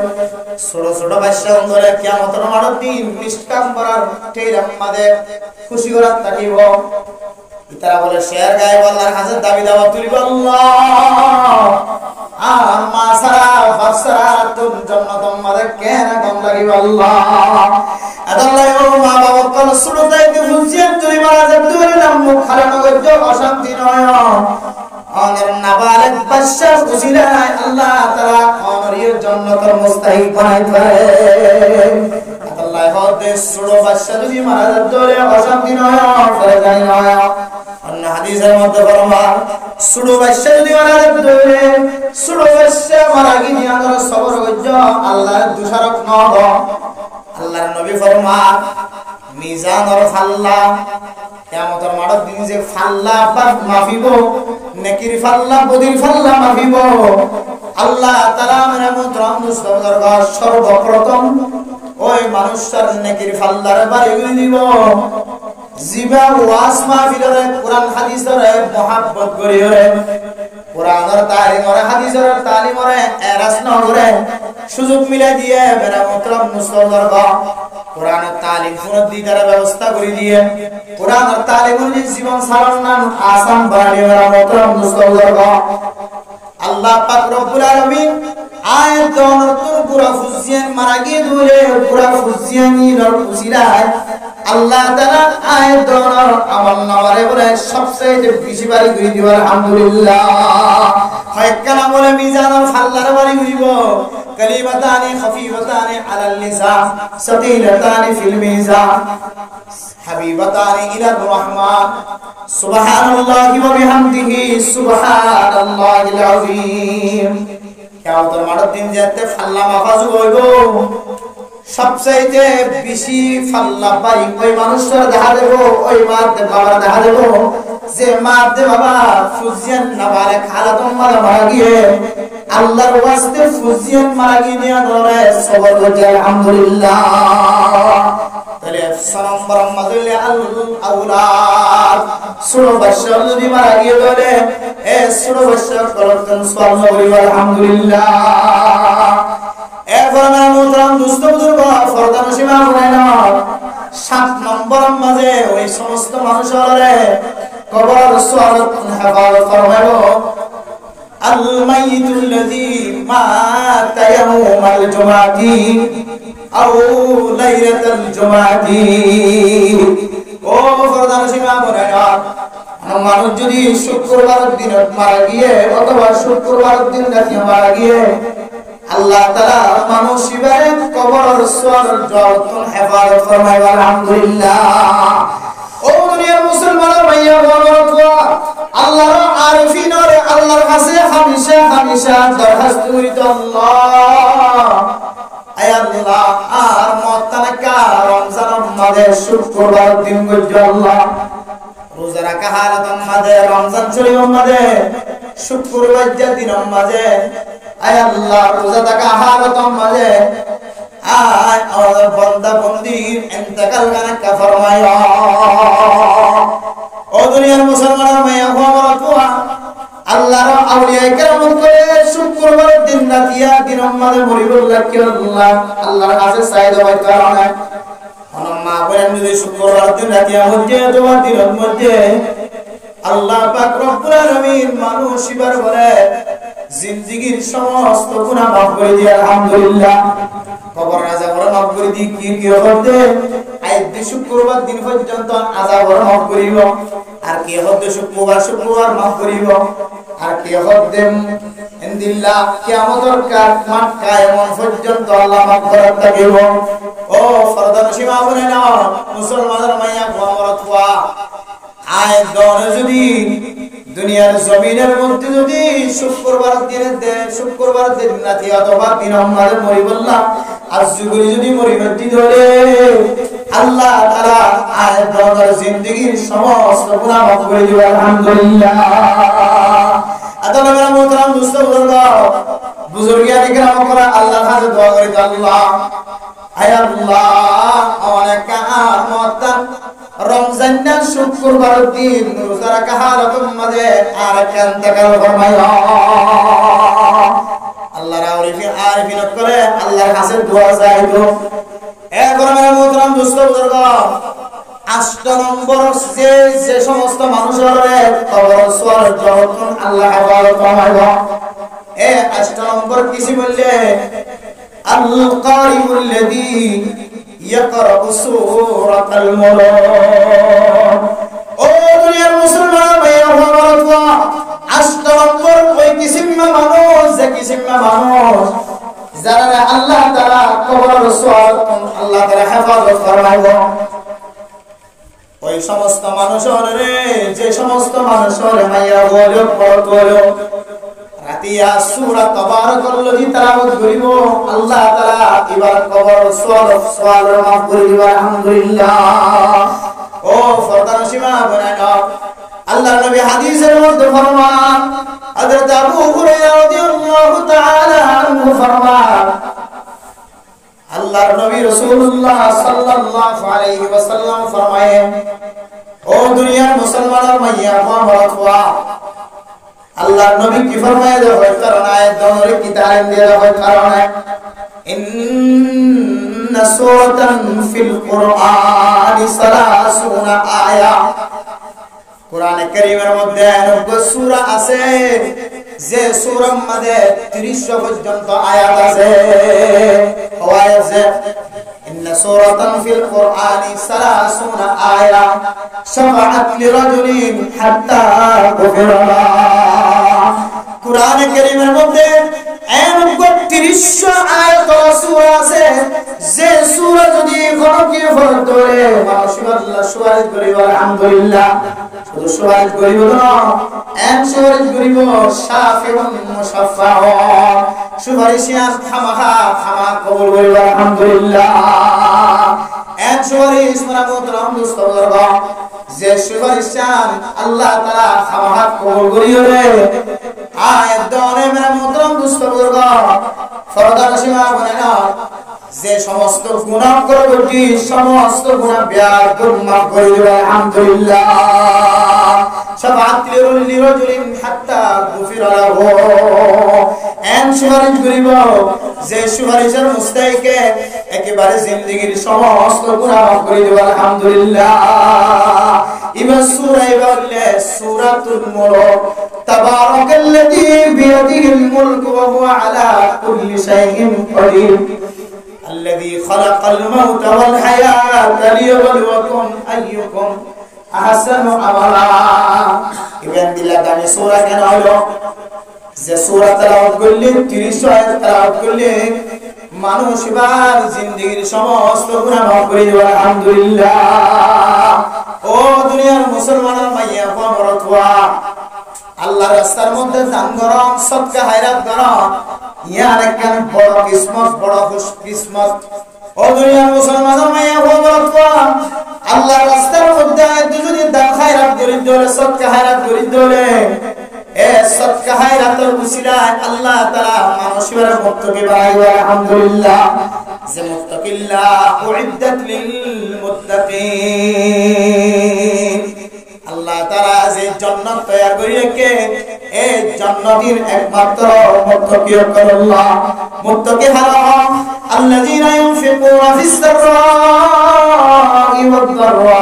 ছোট ছোট বাদশা ধরে কিয়ামতের মাঠ দিন নিষ্কাম করার টেরাম মাদে খুশি করার থাকিব তারা বলে শের গায়ে আল্লাহর কাছে দাবি দাওয়া তুলিব আল্লাহ আর মা সারা বাদশা তুম জান্নাতুম মাদে কেন কম লাগিব আল্লাহ আল্লাহ ও মা বাবা কল সুরতাইতে বুঝিয়ে তুই মারা যাবে তুই নাম মুখ খারাপ করছো অশান্তি নয় অনর নাবালেক বাদশা উসিলায় আল্লাহ তাআলা অনরিয় জান্নাতের মুস্তাহিক বানাই ফেলে আল্লাহ হদ মধ্যে ছোট বাচ্চা যদি মারা যেত অশান্তি নয় পরেশানি নয় অন্য হাদিসের মধ্যে ফরমান ছোট বাচ্চা যদি মারা যেত ছোট বাচ্চা মারা গিয়ে আমরা সবর হইজ আল্লাহর দোষারোপ ন হব আল্লাহর নবী ফরমান মিজানর ফাল্লা কিয়ামতের মাঠের দিন যে ফাল্লা পাক মাফিব নেকির ফাল্লা বদির ফাল্লা মাফিব আল্লাহ তাআলা রহমত মুস্তাফার সর্বপ্রথম ওই মানুষটার নেকির ফাল্লার বাড়ি করে দিব জিবা ওয়াজ মাহফিলের কোরআন হাদিসের মহব্বত করিরে কোরআনের তালিমের হাদিসের তালিমের এরাস ন করে সুযোগ মিলাই দিয়ে রহমত মুস্তাফার কোরআনের তালিম ফুরত দিদার ব্যবস্থা করে দিয়ে কোরআনের তালিমের জীবন সারানোর আসান বানিয়ে রহমত মুস্তাফার আল্লাহ পাক রব্বুল আলামিন আয়াত নতুন পুরা ফুজিয়ান মারা গিয়ে ধরে পুরা ফুজিয়ানি নর ফুজিরায় আল্লাহ তাআলা আয়াত আমল নামারে বলে সবচেয়ে বেশি বাড়ি করে দিব আলহামদুলিল্লাহ হয় কালাম বলে মিজানুল ফাল্লার বাড়ি করিব কালিমাতানি খফিফাতানি আলাল লিসান সাকিলাতানি ফিল মিজান হাবিবাতানি ইলার রহমান সুবহানাল্লাহি ওয়া বিহামদিহি সুবহানাল্লাহিল আযীম কিয়ামতের মাঠের দিন যেতে ফাল্লা মাফাজ হইব সবচেয়ে বেশি ফাল্লা পাই ওই মানুষটার দেখা দেব ওই মাতে বাবার দেখা দেব যে মাতে বাবা ফুজিয়ান না বলে খালাতুম মারা মারা গিয়ে আল্লাহর ওয়াস্তে ফুজিয়ান মারা গিয়ে ধরে সবর করতে আলহামদুলিল্লাহ তাহলে নম্বর মাযুল আউলাদ ছোট বাচ্চা যদি মারা গিয়ে ধরে এ ছোট বাচ্চা করতেন সুবহানাল্লাহ আলহামদুলিল্লাহ এরপর মোহতরম দুস্থ বুজুর্গ ফরদা নসিবা বলেন 7 নম্বর মাঝে ওই সমস্ত মানুষের কবর সুয়ালত হেফাজত ফরমাইবো আল মাইয়িতুল্লাযী মাতা ইয়াউমাল জুমাতি আও লাইলাতাল জুমাতি ও ফরদা নসিবা বলেন মানুষ যদি শুক্রবার দিন মারা গিয়ে অথবা শুক্রবার দিন রাতে মারা গিয়ে আল্লাহ তাআলা মানুষের কবর সুয়াল যতন হেফাজত ফরমায় আলহামদুলিল্লাহ ও দুনিয়ার মুসলমান ভাইয়া বলতো আল্লাহর আরিফিনর আল্লাহর কাছে হামেশা দরখাস্ত করিত আল্লাহ আয় আল্লাহ আর মতনাকা রমজান মাসে শুক্রবার দিন গজ্জ আল্লাহ রোজা রাখা হালাতন মাঝে রমজান শরীফ মাঝে শুক্রবার দিন মাঝে আয় আল্লাহ রোজা থাকা হালাতন মাঝে আয় আমাদের বান্দা বান্দির ইন্তেকাল কানা ফরমায়া ও দুনিয়ার মুসলমান মায়া হওয়া আল্লাহর আউলিয়া কেরাম করে শুক্রবার দিন রাতিয়া দিন মাঝে মরিবুল্লাহ কি আল্লাহ আল্লাহর কাছে চাইদা হয় কারণে মা বলেন যদি শুক্রবার দিন রাতিয়া মধ্যে তোমার দিনের মধ্যে আল্লাহ পাক রব্বুল আলামিন মানুষ ইবার বলে জিন্দেগীর সমস্ত গুনাহ মাফ করে দিয়ে আলহামদুলিল্লাহ কবর আযাব মাফ করে দিয়ে কি হবে আজ শুক্রবার দিন পর্যন্ত আযাব মাফ করিব আর কি হবে শুক্রবার মাফ করিব আর কি হবে ইনদিল্লাহ কিয়ামতের মাঠ কায়েমন পর্যন্ত আল্লাহ মাফ করে থাকিব ও ফরদা নসিবা বলেন মুসলমানের মাইয়া গোয়ামরতওয়া আয় দন যদি দুনিয়ার জমিনের মধ্যে যদি শুক্রবার দিন রাতে অথবা দিন আমাদের মরিবল্লাহ আর যুগলি যদি মরিবতি ধরে আল্লাহ তাআলা আয় দনের জিন্দেগীর সমস্ত গুনাহ মাফ করে দিবে আলহামদুলিল্লাহ আদাল মেরা মোহতরম দোস্ত বুজুর্গিয়া ইকরাম করা আল্লাহর কাছে দোয়া করি আল্লাহ আয় আল্লাহ আমাদের কিয়ামত রমজান না শুক্রবার দিন রোজা রাখা হালাতুর মাঝে আর ইন্তেকাল ফরমায়া আল্লাহর আরিফিন করে আল্লাহর কাছে দোয়া চাইতো এরপর মেরা মোহতরম দোস্ত বুজুর্গ 8 নম্বর যে সমস্ত মানুষের কবর সুয়াল যতন আল্লাহ হেফাজত ফরমাইবো এ 8 নম্বর কিছু বললে আল কারিউল্লাযী ইয়াকরা সূরাতাল মুলক ও দুনিয়ার মুসলমান ভাইয়া ভারতওয়া 8 নম্বর ওই কিসিমা মানুষ যারা আল্লাহ তাআলা কবর সুয়াল আল্লাহ তাআলা হেফাজত ফরমাইব। ওই সমস্ত মানুষের যে সমস্ত মানুষের মাইয়া বলো পড়ত হলো রাতিয়া সূরা তাবারাকাল্লাযী তেলাওয়াত করিব আল্লাহ তাআলা এবার কবর সওয়াল মাফ করে দিব আলহামদুলিল্লাহ। ও ফরদান সীমা বানানো আল্লাহর নবী হাদিসের মধ্যে ফরমান হযরত আবু হুরায়রা রাদিয়াল্লাহু তাআলা আনহু ফরমান আল্লাহর নবী রাসূলুল্লাহ সাল্লাল্লাহু আলাইহি ওয়াসাল্লাম ফরমায়েন ও দুনিয়ার মুসলমানের মাইয়া ওয়া আল্লাহর নবী কি ফরমায় দেখো কারণ আয়াত দরে কি তালিম দিয়ে দেখো কারণ ইন্না সূরাতান ফিল কুরআনি 30 আয়া কোরআনে কারীমের মধ্যে 90 সূরা আছে যে সূরার মধ্যে 30 পর্যন্ত আয়াত আছে ওয়াইছে ইন্না সূরাতান ফিল কুরআনি 30 আয়া শাফাআত লিরাজুলিন হাত্তা গুফিরা কোরআনে কারীমের মধ্যে 30 আয়াত সূরা আছে যে সূরা যদি কোনো কি ফরজ ধরে মানুষ আল্লাহ সুবহানাহু করিব আলহামদুলিল্লাহ শুধু সুবহানাহু করিব না সুবহানাহু করিব শাফিউন মুশাফফাউন সুবহানাহু খামাখা কবুল করিব আলহামদুলিল্লাহ সুবহানাহু মারামতরাম মুস্তাবরগ যে সুবহানাহু আল্লাহ তাআলা খামাখা কবুল করিও রে আয়াত দরে মারামতরাম মুস্তাবরগ ফরদান সীমা বানানা যে সমস্ত গুনাহ করবি সমস্ত গুনাহ বিয়ার মাফ করে দিবে আলহামদুলিল্লাহ শাফাআত লিরাজুলিন হাত্তা গুফিরা লাহু সুবহানাহু করিব যে সুবহানাহু মুস্তাহিকে একেবারে জিন্দেগীর সমস্ত গুনাহ মাফ করে দিবে আলহামদুলিল্লাহ। ইবা সূরা বললে সূরাতুল মুলক তাবারাকাল্লাযী বিয়াদিহিল মুলকু ওয়া হুয়া আলা কুল্লি শাইইন কাদির الذي خلق الموت والحياة ليبلوكم أيكم أحسن عملا ইবেন দিলা দামি সূরা কেন হলো যে সূরা তেলাওয়াত করলে 30 আয়াত তেলাওয়াত করলে মানুষ বার জিন্দেগীর সমস্ত গুনাহ মাফ করে দিবে আলহামদুলিল্লাহ। ও দুনিয়ার মুসলমানের মাইয়া বড়তোয়া আল্লাহর রাস্তার মধ্যে দান গরম সদকা হায়রাত গরম ইয়ার একখান বড় কিসমত বড় খুশ কিসমত। ও দুনিয়ার মুসলমানের মাইয়া বড়তোয়া আল্লাহর রাস্তার মধ্যে যদি দান হায়রাত করি দলে সদকা হায়রাত করি দলে এ সদকা হায়রাতের উসিলায় আল্লাহ তাআলা মানুষের মুত্তাকি বানাইবে আলহামদুলিল্লাহ। যে মুত্তাকিল্লাহ উইদ্দাত লিল মুত্তাকিন আল্লাহ তাআলা যে জান্নাত তৈরি করে রেখে এই জান্নাতের একমাত্র মুত্তাকি আল্লাহ মুত্তাকি হলো আল্লাযীনা ইউনফিকুনা ফিস সাররা'i ওয়াদ দাররা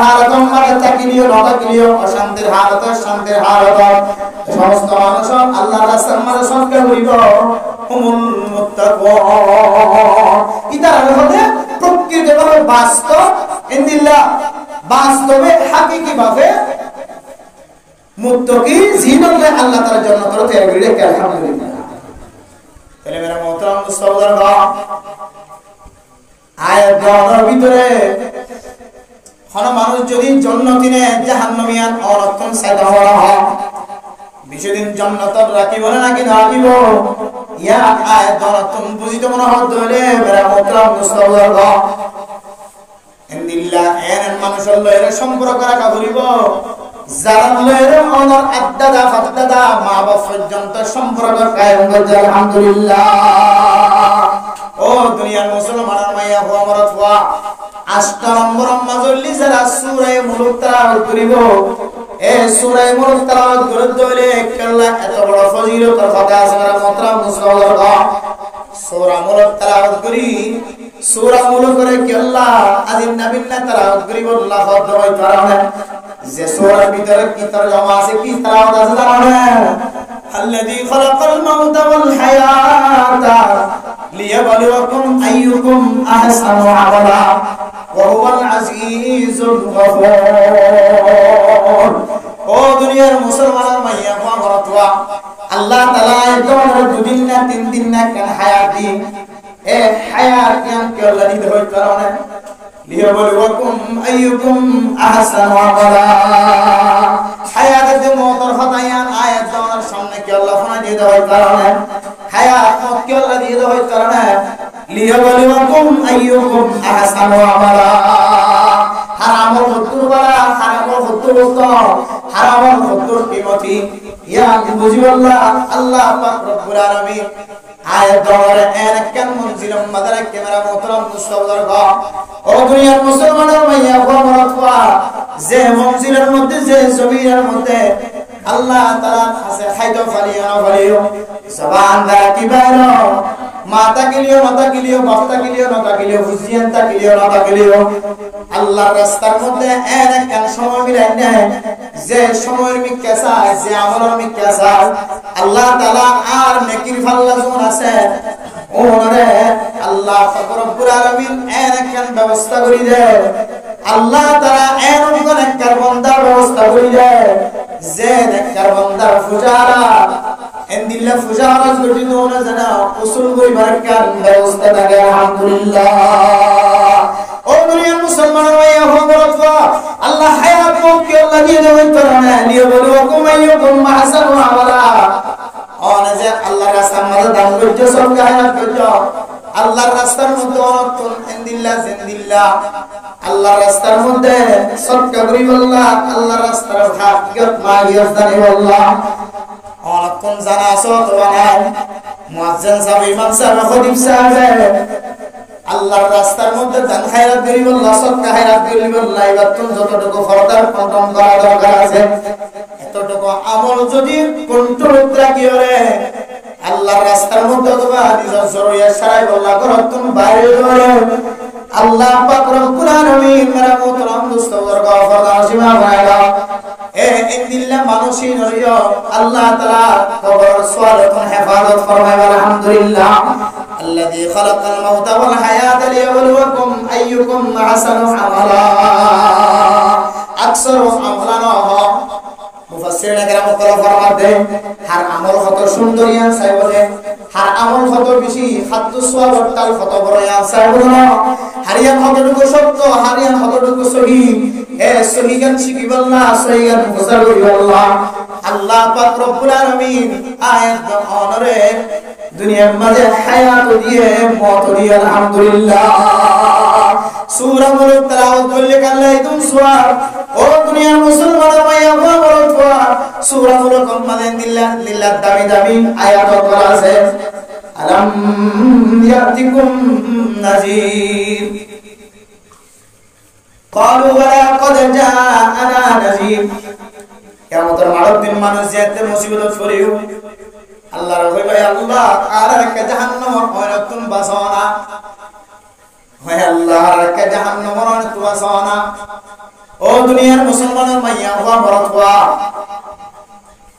হালাতুম মাতাকিলিও নতাকিলিও অশান্তির হালত শান্তির হালত সমস্ত মানুষ আল্লাহর রাস্তায় মানে সৎকার করিব হুমুল মুত্তাকুন ইতারা হতে প্রকৃতভাবে বাস্তব ইনদিল্লাহ বাস্তবে হাকিকি ভাবে মুত্তাকি জিনকে আল্লাহ তাআলার জান্নাত তৈরি করে রেখে আলহামদুলিল্লাহ। তাহলে মেরা মোহতারাম মুস্তাফাদা আয়াতের ভিতরে কোন মানুষ যদি জান্নাতিনে জাহান্নামিয়ান অরক্ষণ সাইদা হওয়া হয় বিশেষদিন জান্নাতর রাখিব না নাকি রাখিব ইয়া আয়াত অরক্ষণ বুঝিত মনে হলে মেরা মোহতারাম মুস্তাফাদা ইনদিল্লাহ এর মানুষের লয়ের সম্পর্ক রাখা করিব যারা লয়ের অনর আদাদা ফাদাদা মা বাপ পর্যন্ত সম্পর্ক কায়েম করতে আলহামদুলিল্লাহ। ও দুনিয়ার মুসলমানের মাইয়া হওয়া মরতওয়া 8 নম্বর মাজলি যারা সূরা মুলক তেলাওয়াত করিব এই সূরা মুলক তেলাওয়াত করতে হলে আল্লাহ এত বড় ফজিলতের কথা আছে মাত্রা মুসলমান সূরা মুলক তেলাওয়াত করি সূরা মুলক করে কি আল্লাহ আজিম নবিল্লাহ তেলাওয়াত করিব আল্লাহ ফদল কারণে যে সূরার ভিতরে কি তরজমা আছে কি তেলাওয়াত আছে জানেন الذي خلق الموت والحياة ليبلوكم أيكم أحسن عملا وهو العزيز الغفور। ও দুনিয়ার মুসলমানের মাইয়া বাবাতওয়া আল্লাহ তাআলা তোমাদের দুদিন না তিন দিন না কেন হায়াত দিন এ হায়াত কে আল্লাহ দিতে হয় কারণে লিয়াবলুয়াকুম আইয়ুকুম আহসানু আমালা হায়াতে মওতর হতায়ান আয়াত তোমার সামনে কে আল্লাহ ফনা দিয়ে দেওয়ার কারণে হায়াত মত কে আল্লাহ দিয়ে দেওয়ার কারণে লিয়াবলুয়াকুম আইয়ুকুম আহসানু আমালা হারামল হুতুর বালা হারামল হুতুর তো হারামল হুতুর কিমতি ইয়া বুঝিবাল্লাহ আল্লাহ পাক রব্বুল আলামিন আয়াত দরে একখান মঞ্জিলম মাদারে ক্যামেরা মোহতরম মুস্তাফা ও দুনিয়ার মুসলমানের মাইয়া গোমরতওয়া যে মঞ্জিলের মধ্যে যে জমিনের মধ্যে আল্লাহ তাআলা আছে খাইতো ফালিও জবান দা কি বাইরো মাতা কিলিও নতা কিলিও বাফতা কিলিও নতা কিলিও ফুজিয়ান্তা কিলিও নতা কিলিও আল্লাহর রাস্তার মধ্যে একখান সময় মিলাই নেয় যে সময়ের মিক্কাসা যে আমলের মিক্কাসা আল্লাহ তাআলা আর নেকির ফাল্লা যখন আছে ওরে আল্লাহ পাক রব্বুল আলামিন একখান ব্যবস্থা করে দেয় আল্লাহ তাআলা এরকম একটা বান্দার ব্যবস্থা করে দেয় যে নেককার বান্দার ফুজারা এন্দিল্লা ফুজারা যদি নোনা জানা উসুল কই বারকার ব্যবস্থা থাকে আলহামদুলিল্লাহ ও দুনিয়ার মুসলমান ভাইয়া হযরতবা আল্লাহ হায়াত মুক্তি আল্লাহ দিয়ে দেন কারণে নিয়ে বলো কুমাইয়ুকুম মাহসানু আমালা অনজে আল্লাহর রাস্তার মধ্যে দান করতে সব হায়াত করতে আল্লাহর রাস্তার মধ্যে অনতন এন্দিল্লা জিন্দিল্লাহ আল্লাহর রাস্তার মধ্যে সদকা করিবাল্লাহ আল্লাহর রাস্তার হাকিকত মাইয়াস জানিবাল্লাহ অনতন জানা সত বানায় মুয়াজ্জিন সাহেব ইমাম সাহেব খতিব সাহেব আল্লাহর রাস্তার মধ্যে দান খায়রাত করিবাল্লাহ সদকা খায়রাত করিবাল্লাহ ইবাদত যতটুকু ফরদার কন্ট্রোল করা দরকার আছে এতটুকু আমল যদি কন্ট্রোল রাখি হলে আল্লাহর রাস্তার মধ্যে অথবা নিজের জরুরিয়াত ছাড়াই আল্লাহ করতুন বাইরে হলে আল্লাহ পাক রব্বুল আলামিন মেরা মোহতরম দোস্তর গফরদান সীমা বানাইলা এ ইনদিল্লাহ মানুষই নরিও আল্লাহ তাআলা কবর সওয়ালতন হেফাজত ফরমায় আলহামদুলিল্লাহ আল্লাযী খালাকাল মাউতা ওয়াল হায়াতা লিয়াবলুয়াকুম আইয়ুকুম আহসানু আমালা আকসারু আমালানা মুফাসসিরিন কেরাম ফরমাতে হার আমল কত সুন্দর ইয়ান সাইবলে হার আমল কত বেশি খাদ্য সওয়াব তাল কত বড় ইয়ান সাইবলে হারিয়ান কতটুকু সত্য হারিয়ান কতটুকু সহি এ সহিগান শিখিবাল্লাহ সহিগান মুফাসসির করিবাল্লাহ আল্লাহ পাক রব্বুল আলামিন আয়াত অনরে দুনিয়ার মাঝে হায়াত দিয়ে মত দিয়ে আলহামদুলিল্লাহ সূরা মুলক তেলাওয়াত করলে কাল্লা ইদুন সূরা ও দুনিয়ার মুসলমানের মাইয়া বলতোয়া সূরা মুলক মাঝে লিল্লাহ দামি দামি আয়াত করা আছে আলাম ইয়াতিকুম নাযীর ক্বালু ওয়ালা ক্বাদ জাআনা নাযীর কিয়ামতের মারক দিন মানুষ যেতে মুসিবত পড়িও আল্লাহর কইবে আল্লাহ আর একটা জাহান্নাম হয়তোন বাসনা হয় আল্লাহ আর একটা জাহান্নাম হয়তোন বাসনা ও দুনিয়ার মুসলমানের মাইয়া হওয়া বরতওয়া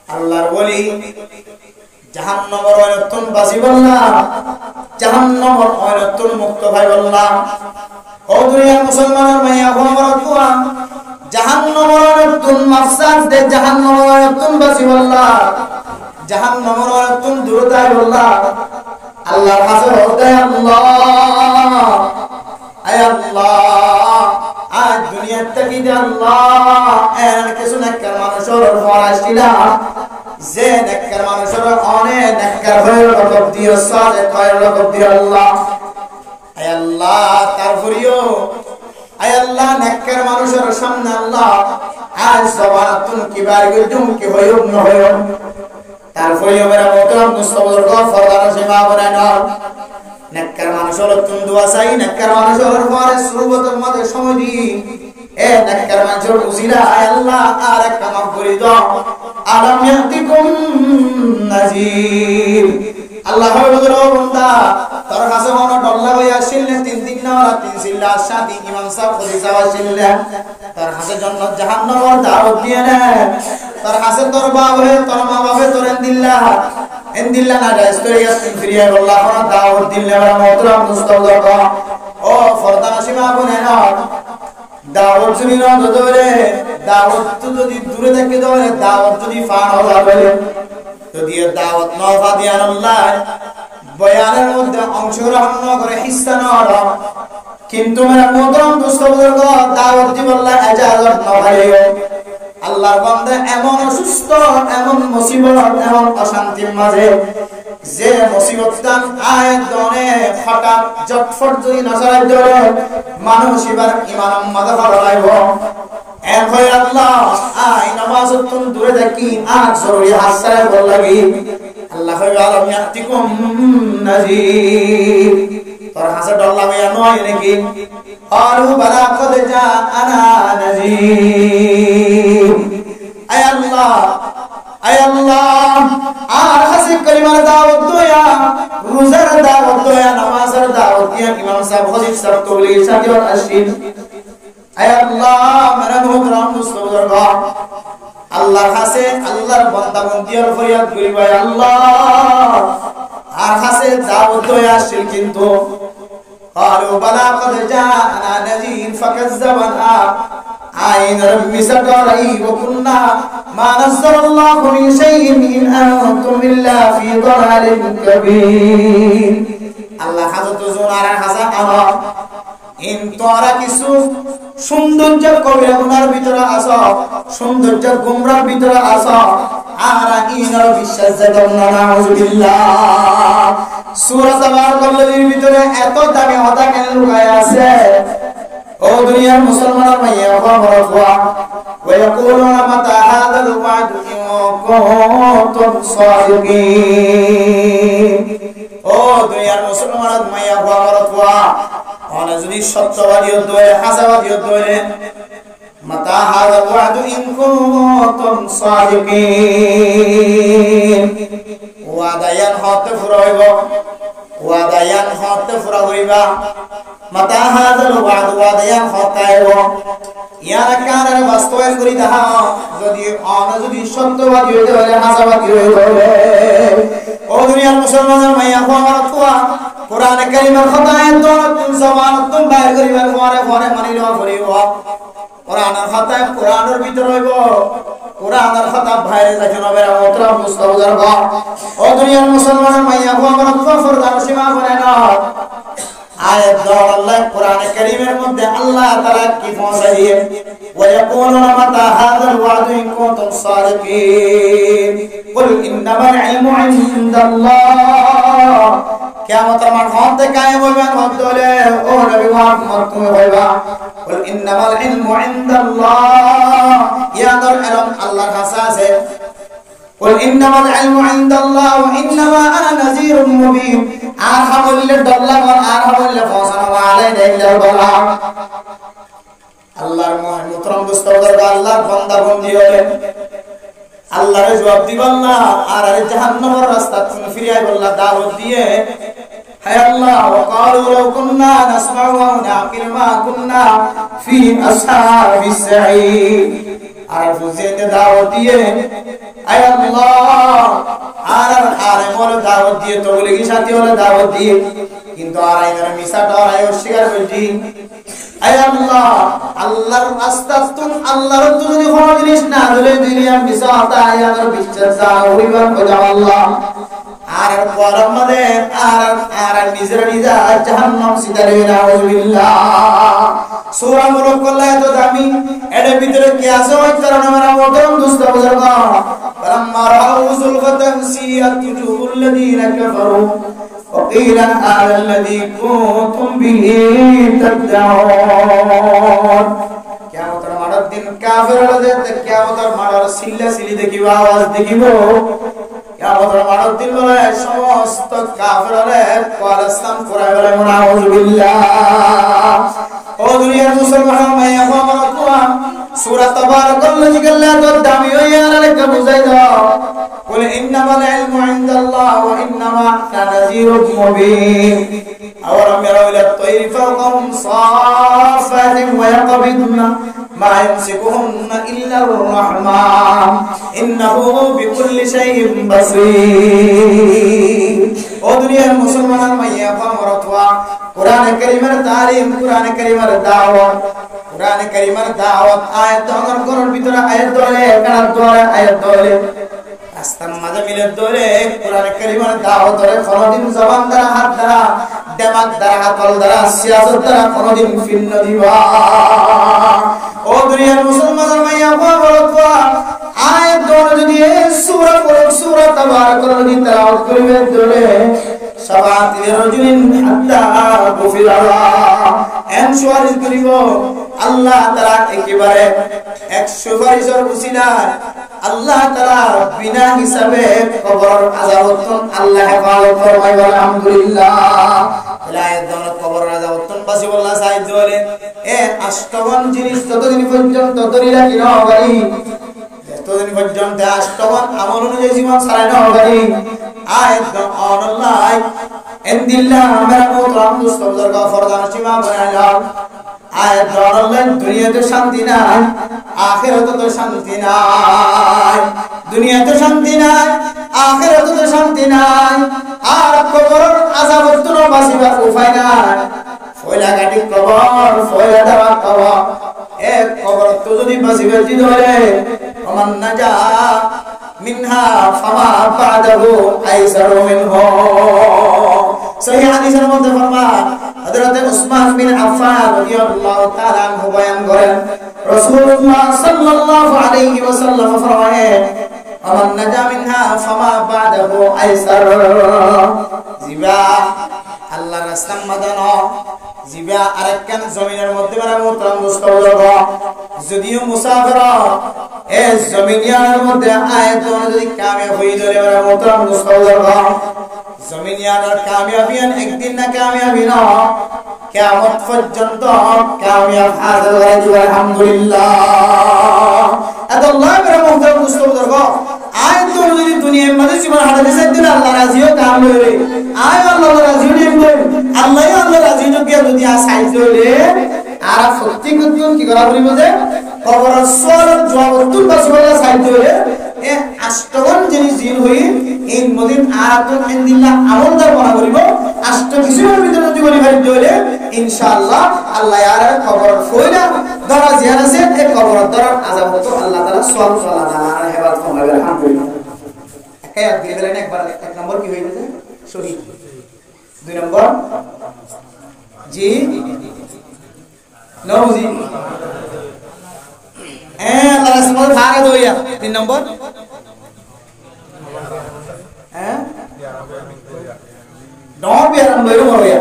আল্লাহর বলি জাহান্নাম হয়তোন বাসিবাল্লাহ জাহান্নাম হয়তোন মুক্ত ভাইবাল্লাহ ও দুনিয়ার মুসলমানের মাইয়া হওয়া বরতওয়া জাহান্নাম হয়তোন মাফসাদ দে জাহান্নাম হয়তোন বাসিবাল্লাহ জাহান্নাম হয়তোন দূরদায় আল্লাহ আল্লাহর কাছে হতে আল্লাহ আয় আল্লাহ আজ দুনিয়া থেকে আল্লাহ এর কিছু নেককার মানুষের ফরাসিলা যে নেককার মানুষের অনেক নেককার হয়ে রকম দিও সাজে কয় রকম দিও আল্লাহ আয় আল্লাহ তারপরেও আয় আল্লাহ নেককার মানুষের সামনে আল্লাহ আজ সবাতুন কিবার গুদুম কি হয়ো না হয়ো তারপরেও মেরা মোহতরম মুস্তাফার গফরদান সীমা বানানো নেককার মানুষের তুমি দোয়া চাই নেককার মানুষের পরে সুবতের মধ্যে সময় দি এ নেককার মানুষের উসিলা আয় আল্লাহ আর একটা মাফ করে দাও আলাম ইয়াতিকুম নাযীর আল্লাহ বলেন ও বান্দা তোর কাছে মনে ডল্লা হই আসিল তিন না তিন সিল্লা সাথী ইমাম সাহেব খলিফা আসিল তোর কাছে জান্নাত জাহান্নামের দাওয়াত দিয়ে না তোর কাছে তোর বাপ হে তোর মা বাপে তোর এন্দিল্লা না রাস্তায় আসিল ফিরিয়া আল্লাহ কোন দাওয়াত দিলে আমরা মোহতরম মুস্তাফা ও ফরদান সীমা বনে না দাওয়াত যদি না ধরে দাওয়াত যদি দূরে থেকে ধরে দাওয়াত যদি ফান হওয়া বলে যদি দাওয়াত না ফাদিয়ান আল্লাহ বয়ানের মধ্যে অংশগ্রহণ না করে হিস্সা না হলো কিন্তু মেরা মোহতরম দোস্ত বুজুর্গ দাওয়াত দিবল্লাহ ইজাজত না হইও আল্লাহর বান্দা এমন অসুস্থ এমন মুসিবত এমন অশান্তির মাঝে যে মুসিবতটা আয়াত দনে হঠাৎ জটফট যদি নজরায় ধরে মানুষ এবার ঈমান মাথা ফলাইব এর হয় আল্লাহ আই নামাজ তুম দূরে দেখি আর জরুরি হাসায় বল লাগি আল্লাহ হয় আলম ইয়াতিকুম নাজির তোর হাসা ডর লাগে নয় নাকি আরু বালা কদ জাআনা নাজির আয় আল্লাহ আর হাসি কলিমার দাওয়াত দয়া রোজার দাওয়াত দয়া নামাজের দাওয়াত দিয়া ইমাম সাহেব খতিব সাহেব তবলিগের সাথে আসেন আয় আল্লাহ মেরা মোহতরম মুস্তফার আল্লাহর কাছে আল্লাহর বান্দা বান্দিয়ার ফরিয়াদ করি ভাই আল্লাহ আর কাছে দাওয়াত দয়া আসেন কিন্তু قالوا بلى قد جاءنا نذير فكذبنا عين ربي ستري وكنا ما نزل الله من شيء إن أنتم إلا في ضلال كبير الله حضرت زونار حسن أنا إن তোরা কিছু সৌন্দর্যের কবিরা গুনার ভিতরে আসো সৌন্দর্যের গুমরার ভিতরে আসো আর ইনার বিশ্বাস যেন নাউজুবিল্লাহ সূরা তাবারাকাল্লাহর ভিতরে এত দামি কথা কেন লুকায় আছে ও দুনিয়ার মুসলমান ভাইয়া বাবা ওয়া ইয়াকুলুনা মাতা হাদাল ওয়াদ ইন কুনতুম সাদিকিন ও দুনিয়ার মুসলমান ভাইয়া বাবা ওনা যদি সত্যবাদী হয়ে হাসাবাদী হয়ে মাতা হাদাল ওয়াদ ইন কুনতুম সাদিকিন ওয়াদায়ান হতে ফুরাইব ওয়াদায়ান হতে ফুরা হইবা মাতা হাযাল ওয়াদ ওয়াদায়ান হতাইব ইয়ার কারণে বাস্তবায়ন করি দাও যদি সত্যবাদী হইতে হলে হাসাবাদী হইতে হলে ও দুনিয়ার মুসলমানের মাইয়া আমার তোয়া কোরআন কারীমের হতায় দোন জবান তুম বাইর করিবার পরে মানিল করিব কোরআনের হতায় কোরআনের ভিতর হইব কোরআনের কথা বাইরে যাচ্ছে নবেরা মোহতরম মুস্তাফার ও দুনিয়ার মুসলমানের মাইয়া আমার কফর দান সীমা করে না আয়াত দাও আল্লাহ কোরআন কারীমের মধ্যে আল্লাহ তাআলা কি পৌঁছাইয়ে ওয়া ইয়াকুলুনা মাতা হাযাল ওয়াদ ইন কুনতুম সাদিকিন কুল ইন্নামাল ইলমু ইনদাল্লাহ কিয়ামতের মাঠ হতে কায়েম হইবেন বলে ও নবী মুহাম্মদ তুমি কইবা কুল ইন্নামাল ইলমু ইনদাল্লাহ ইয়াদার ইলম আল্লাহর কাছে আছে قل انما العلم عند الله وانما انا نذير مبين ارحم للدلال وارحم للفوزان وعلينا الا البلاغ আল্লাহর মুহতরম দোস্তদের আল্লাহর বান্দা বন্দী হলেন আল্লাহর জবাব দিবেন না আর জাহান্নামের রাস্তা তুমি ফিরিয়ে বললা দাওয়াত দিয়ে হায় আল্লাহ وقالوا لو كنا نسمع ونعقل ما كنا في اصحاب السعير আর বুঝিয়ে দাওয়াত দিয়ে আয় আল্লাহ আর মোর দাওয়াত দিয়ে তো বলে কি সাথী হলো দাওয়াত দিয়ে কিন্তু আর আইনার মিসাটা আর অস্বীকার করছি আয় আল্লাহ আল্লাহর রাস্তা তুম আল্লাহর তো যদি কোনো জিনিস না ধরে দুনিয়া মিসাটা আয়ার বিশ্বাস হইবার কথা আল্লাহ আর পরম মধ্যে আর নিজের নিজা জাহান্নাম সিদারে নাউযুবিল্লাহ সূরা মুলক কল্লায় তো দামি এর ভিতরে কি আছে ওই কারণে আমরা মোহতরম দোস্ত বুজুর্গ ফালাম্মা রাউ যুলফাতান সিয়াত তুজুবুল লাযিনা কাফারু وقيل هذا الذي كنتم به تدعون কিয়ামতের মাঠের দিন কাফেররা যে কিয়ামতের মাঠের সিল্লা সিলি দেখিব আওয়াজ দেখিব কিয়ামতের মাঠের দিন বলে সমস্ত কাফেররা কবরস্থান পুরাই বলে নাউযুবিল্লাহ ও দুনিয়ার মুসলমান মাইয়া আমার তোয়া সূরা তাবারাকাল্লাহ জিগাল্লাহ তো দামি হইয়া আরেকটা বুঝাই দাও বলে ইন্নামাল ইলমু ইনদাল্লাহ ওয়া ইন্নামা আনা নাযীরুম মুবিন আওয়ালাম ইয়ারাউ ইলা আত-তায়রি ফাওকাহুম সাফাতিন ওয়া ইয়াকবিদনা মা ইয়ামসিকুহুন্না ইল্লা আর-রাহমান ইন্নাহু বিকুল্লি শাইইন বাসীর ও দুনিয়ার মুসলমান মাইয়া আমার তোয়া কোরআন কারীমের তালিম কোরআন কারীমের দাওয়াত কোরআন কারীমের দাওয়াত আয়াত ধরার ভিতরে আয়াত ধরে কার ধরে আয়াত ধরে রাস্তার মাঝে মিলে ধরে কোরআন কারীমের দাওয়াত ধরে কোনদিন জবান দ্বারা হাত দ্বারা দেমাগ দ্বারা হাতল দ্বারা সিয়াসত দ্বারা কোনদিন ফিন্ন দিবা ও দুনিয়ার মুসলমানের মাইয়া বাবা আয়াত ধরে যদি সূরা পড়ো সূরা তাবারাকাল যদি তেলাওয়াত করবে ধরে সাবাতি রাজুলিন হাত্তা গুফিরালা এন সুয়ারিশ করিব আল্লাহ তাআলা একেবারে 100 বারিশের উসিলা আল্লাহ তাআলা বিনা হিসাবে কবর আযাবতন আল্লাহ হেফাজত ফরমায় আলহামদুলিল্লাহ আয়াত ধরে কবর আযাবতন বাসি আল্লাহ সাহায্য বলে এ আষ্টগণ জিনিস ততদিন পর্যন্ত দরিলা কি না বাড়ি ততদিন পর্যন্ত আষ্টগণ আমল অনুযায়ী জীবন চালায় না বাড়ি আয়াত আল্লাহ ইনদিল্লাহ মেরা মোহতরম দোস্ত বুজুর্গ ফরদান সীমা বানায়া আয়াত আল্লাহ দুনিয়াতে শান্তি নাই আখিরাতে শান্তি নাই দুনিয়াতে শান্তি নাই আখিরাতে শান্তি নাই আর কবরের আযাবতন বাঁচিবার উপায় নাই ফয়লা কাটি কবর ফয়লা দেওয়া কবর এক কবর তো যদি বাঁচিবে ধরে ওমান নাজা মিনহা ফামা বাদাহু আইসারু মিনহু সহিহ হাদিসের মধ্যে ফরমান হযরত উসমান বিন আফফান রাদিয়াল্লাহু তাআলা আনহু বয়ান করেন রাসূলুল্লাহ সাল্লাল্লাহু আলাইহি ওয়াসাল্লাম ফরমায়েন ওমান নাজা মিনহা ফামা বাদাহু আইসার জিবা আল্লাহর রাস্তার মাদানো জিবা আরেকখান জমিনের মধ্যে মানে মোহতরম দোস্ত বুজুর্গ যদিও মুসাফির এ জমিনিয়ার মধ্যে আয়াত যদি কামিয়াব হই ধরে মানে মোহতরম দোস্ত বুজুর্গ জমিনিয়ার কামিয়াবিয়ান একদিন না কামিয়াবি না কিয়ামত পর্যন্ত কামিয়াব হাসিল করে দিব আলহামদুলিল্লাহ আল্লাহ মেরা মোহতরম দোস্ত বুজুর্গ আয়াত যদি দুনিয়ার মধ্যে জীবন হারাতে চাইতেন আল্লাহ রাজিও কাম করে আয় আল্লাহ রাজিও নেবেন আল্লাহ রাজি যদি সাইজ হইলে আর সত্যি কিন্তু কি করা পড়িব যে কবরের সওয়ালের জবাব উত্তর বাসিবালা সাইজ হইলে এ আষ্টগণ জিনিস জিন হই এই মদিন আরাতুন ইনদিল্লাহ আমলদার বনা করিব আষ্ট কিছুর ভিতরে যদি বলি ভাই হইলে ইনশাআল্লাহ আল্লাহ আর কবর ফয়লা ধরা জিয়ার আছে এই কবরের দ্বারা আযাব তো আল্লাহ তাআলা সওয়াল আল্লাহ তাআলা হেফাজত করবে আলহামদুলিল্লাহ একাই দিয়ে দিলেন একবার এক নম্বর কি হইবে যে শহীদ দুই নম্বর জি নো জি আল্লাহ রাসূল ভাগে দইয়া তিন নম্বর ডর বিয়ারাম লইরো মরইয়া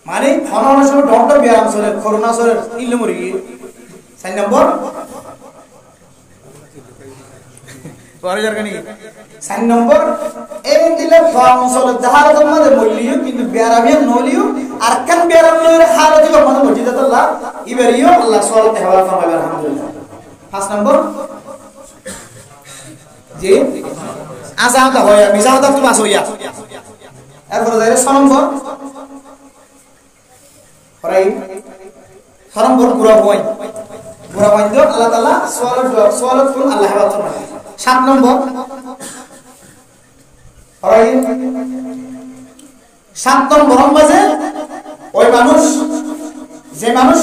মানে ফনানোর সময় ডরটা বিয়ারাম চলে করোনা চলে ইল্লে মরি চার নম্বর চার নম্বর এই দিলে অঞ্চলের জাহাজের মধ্যে মরলিও কিন্তু বেয়ারামিয়া নলিও আর কেন বেয়ারাম নইরে হালতি মধ্যে মসজিদে আল্লাহ ইবারিও আল্লাহ সওয়ালতে হেফাজত করবে আলহামদুলিল্লাহ পাঁচ নম্বর জি আজাদা হয় মিজাদা তো বাস হইয়া এরপর যাই ছয় নম্বর পরাই ছয় নম্বর পুরা বই দিও আল্লাহ তাআলা সওয়ালত করুন আল্লাহ হেফাজত করবে সাত নম্বর সাত নম্বর মাঝে ওই মানুষ যে মানুষ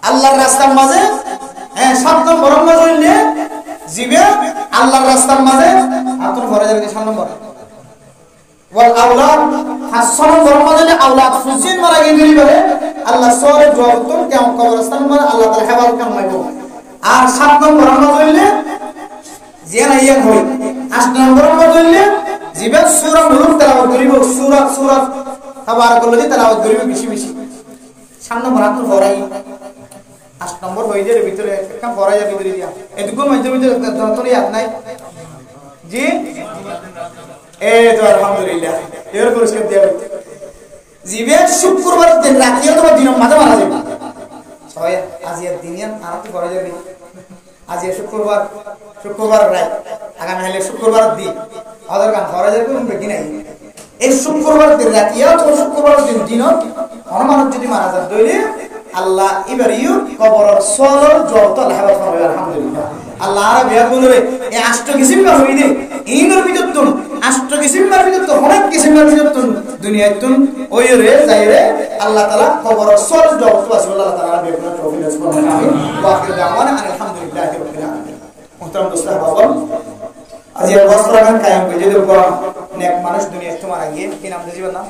আল্লাহর রাস্তার মাঝে সাত নম্বর মাঝে হইলে জিবে আল্লাহর রাস্তার মাঝে আপনার ঘরে যাবে সাত নম্বর ওয়াল আওলাদ পাঁচ নম্বর মাঝে আওলাদ ফুজিন মারা গিয়ে বলে আল্লাহ সওয়ালের জবাব তো কেমন কবরস্থান মানে আল্লাহ তাআলা হেফাজত করবে আর সাত নম্বর মাঝে হইলে জিয়ানা ইয়ান হই আট নম্বর মাঝে হইলে জিবে সূরা মুলক তেলাওয়াত করিব সূরা তাবারাকাল্লাযী তেলাওয়াত করিব বেশি বেশি সাত নম্বর আপনার ঘরে আট নম্বর হয়ে যায় ভিতরে একটা পড়া যায় ভিতরে দিয়া এটুকু মধ্যে তোর ইয়াদ নাই জি এই তো আলহামদুলিল্লাহ এর পুরস্কার দেয়া জিবে শুক্রবার দিন রাতে অথবা দিন মাঝে মারা যাবে ছয় আজিয়ার দিনিয়া আর তো পড়া যাবে আজি শুক্রবার রাত আগামী হলে শুক্রবার দিন আদার কাম পড়া যাবে বেশি নাই এই শুক্রবার দিন রাতে অথবা শুক্রবার দিন অনুমানত যদি মারা যায় দইলে আল্লাহ ইবারিও কবরের সওয়ালের জবাব তো আল্লাহ হেফাজত করবে আলহামদুলিল্লাহ আল্লাহ আর বিয়া বলরে এই আষ্ট কিসিমবার হইদে ইনর ভিতরতুন আষ্ট কিসিমবার ভিতরতুন অনেক কিসিমবার ভিতরতুন দুনিয়াতুন ওই রে যাইরে আল্লাহ তাআলা কবরের সওয়ালের জবাব তো আল্লাহ তাআলা বিয়া বলরে তৌফিক দান করুন আমিন ওয়া আখির দাওয়ানা আলহামদুলিল্লাহি রাব্বিল আলামিন মুহতারাম দোস্ত বাবল আজি অবস্থা কায়েম করে যদি নেক মানুষ দুনিয়া তোমার আগে কি নাম দিবেন না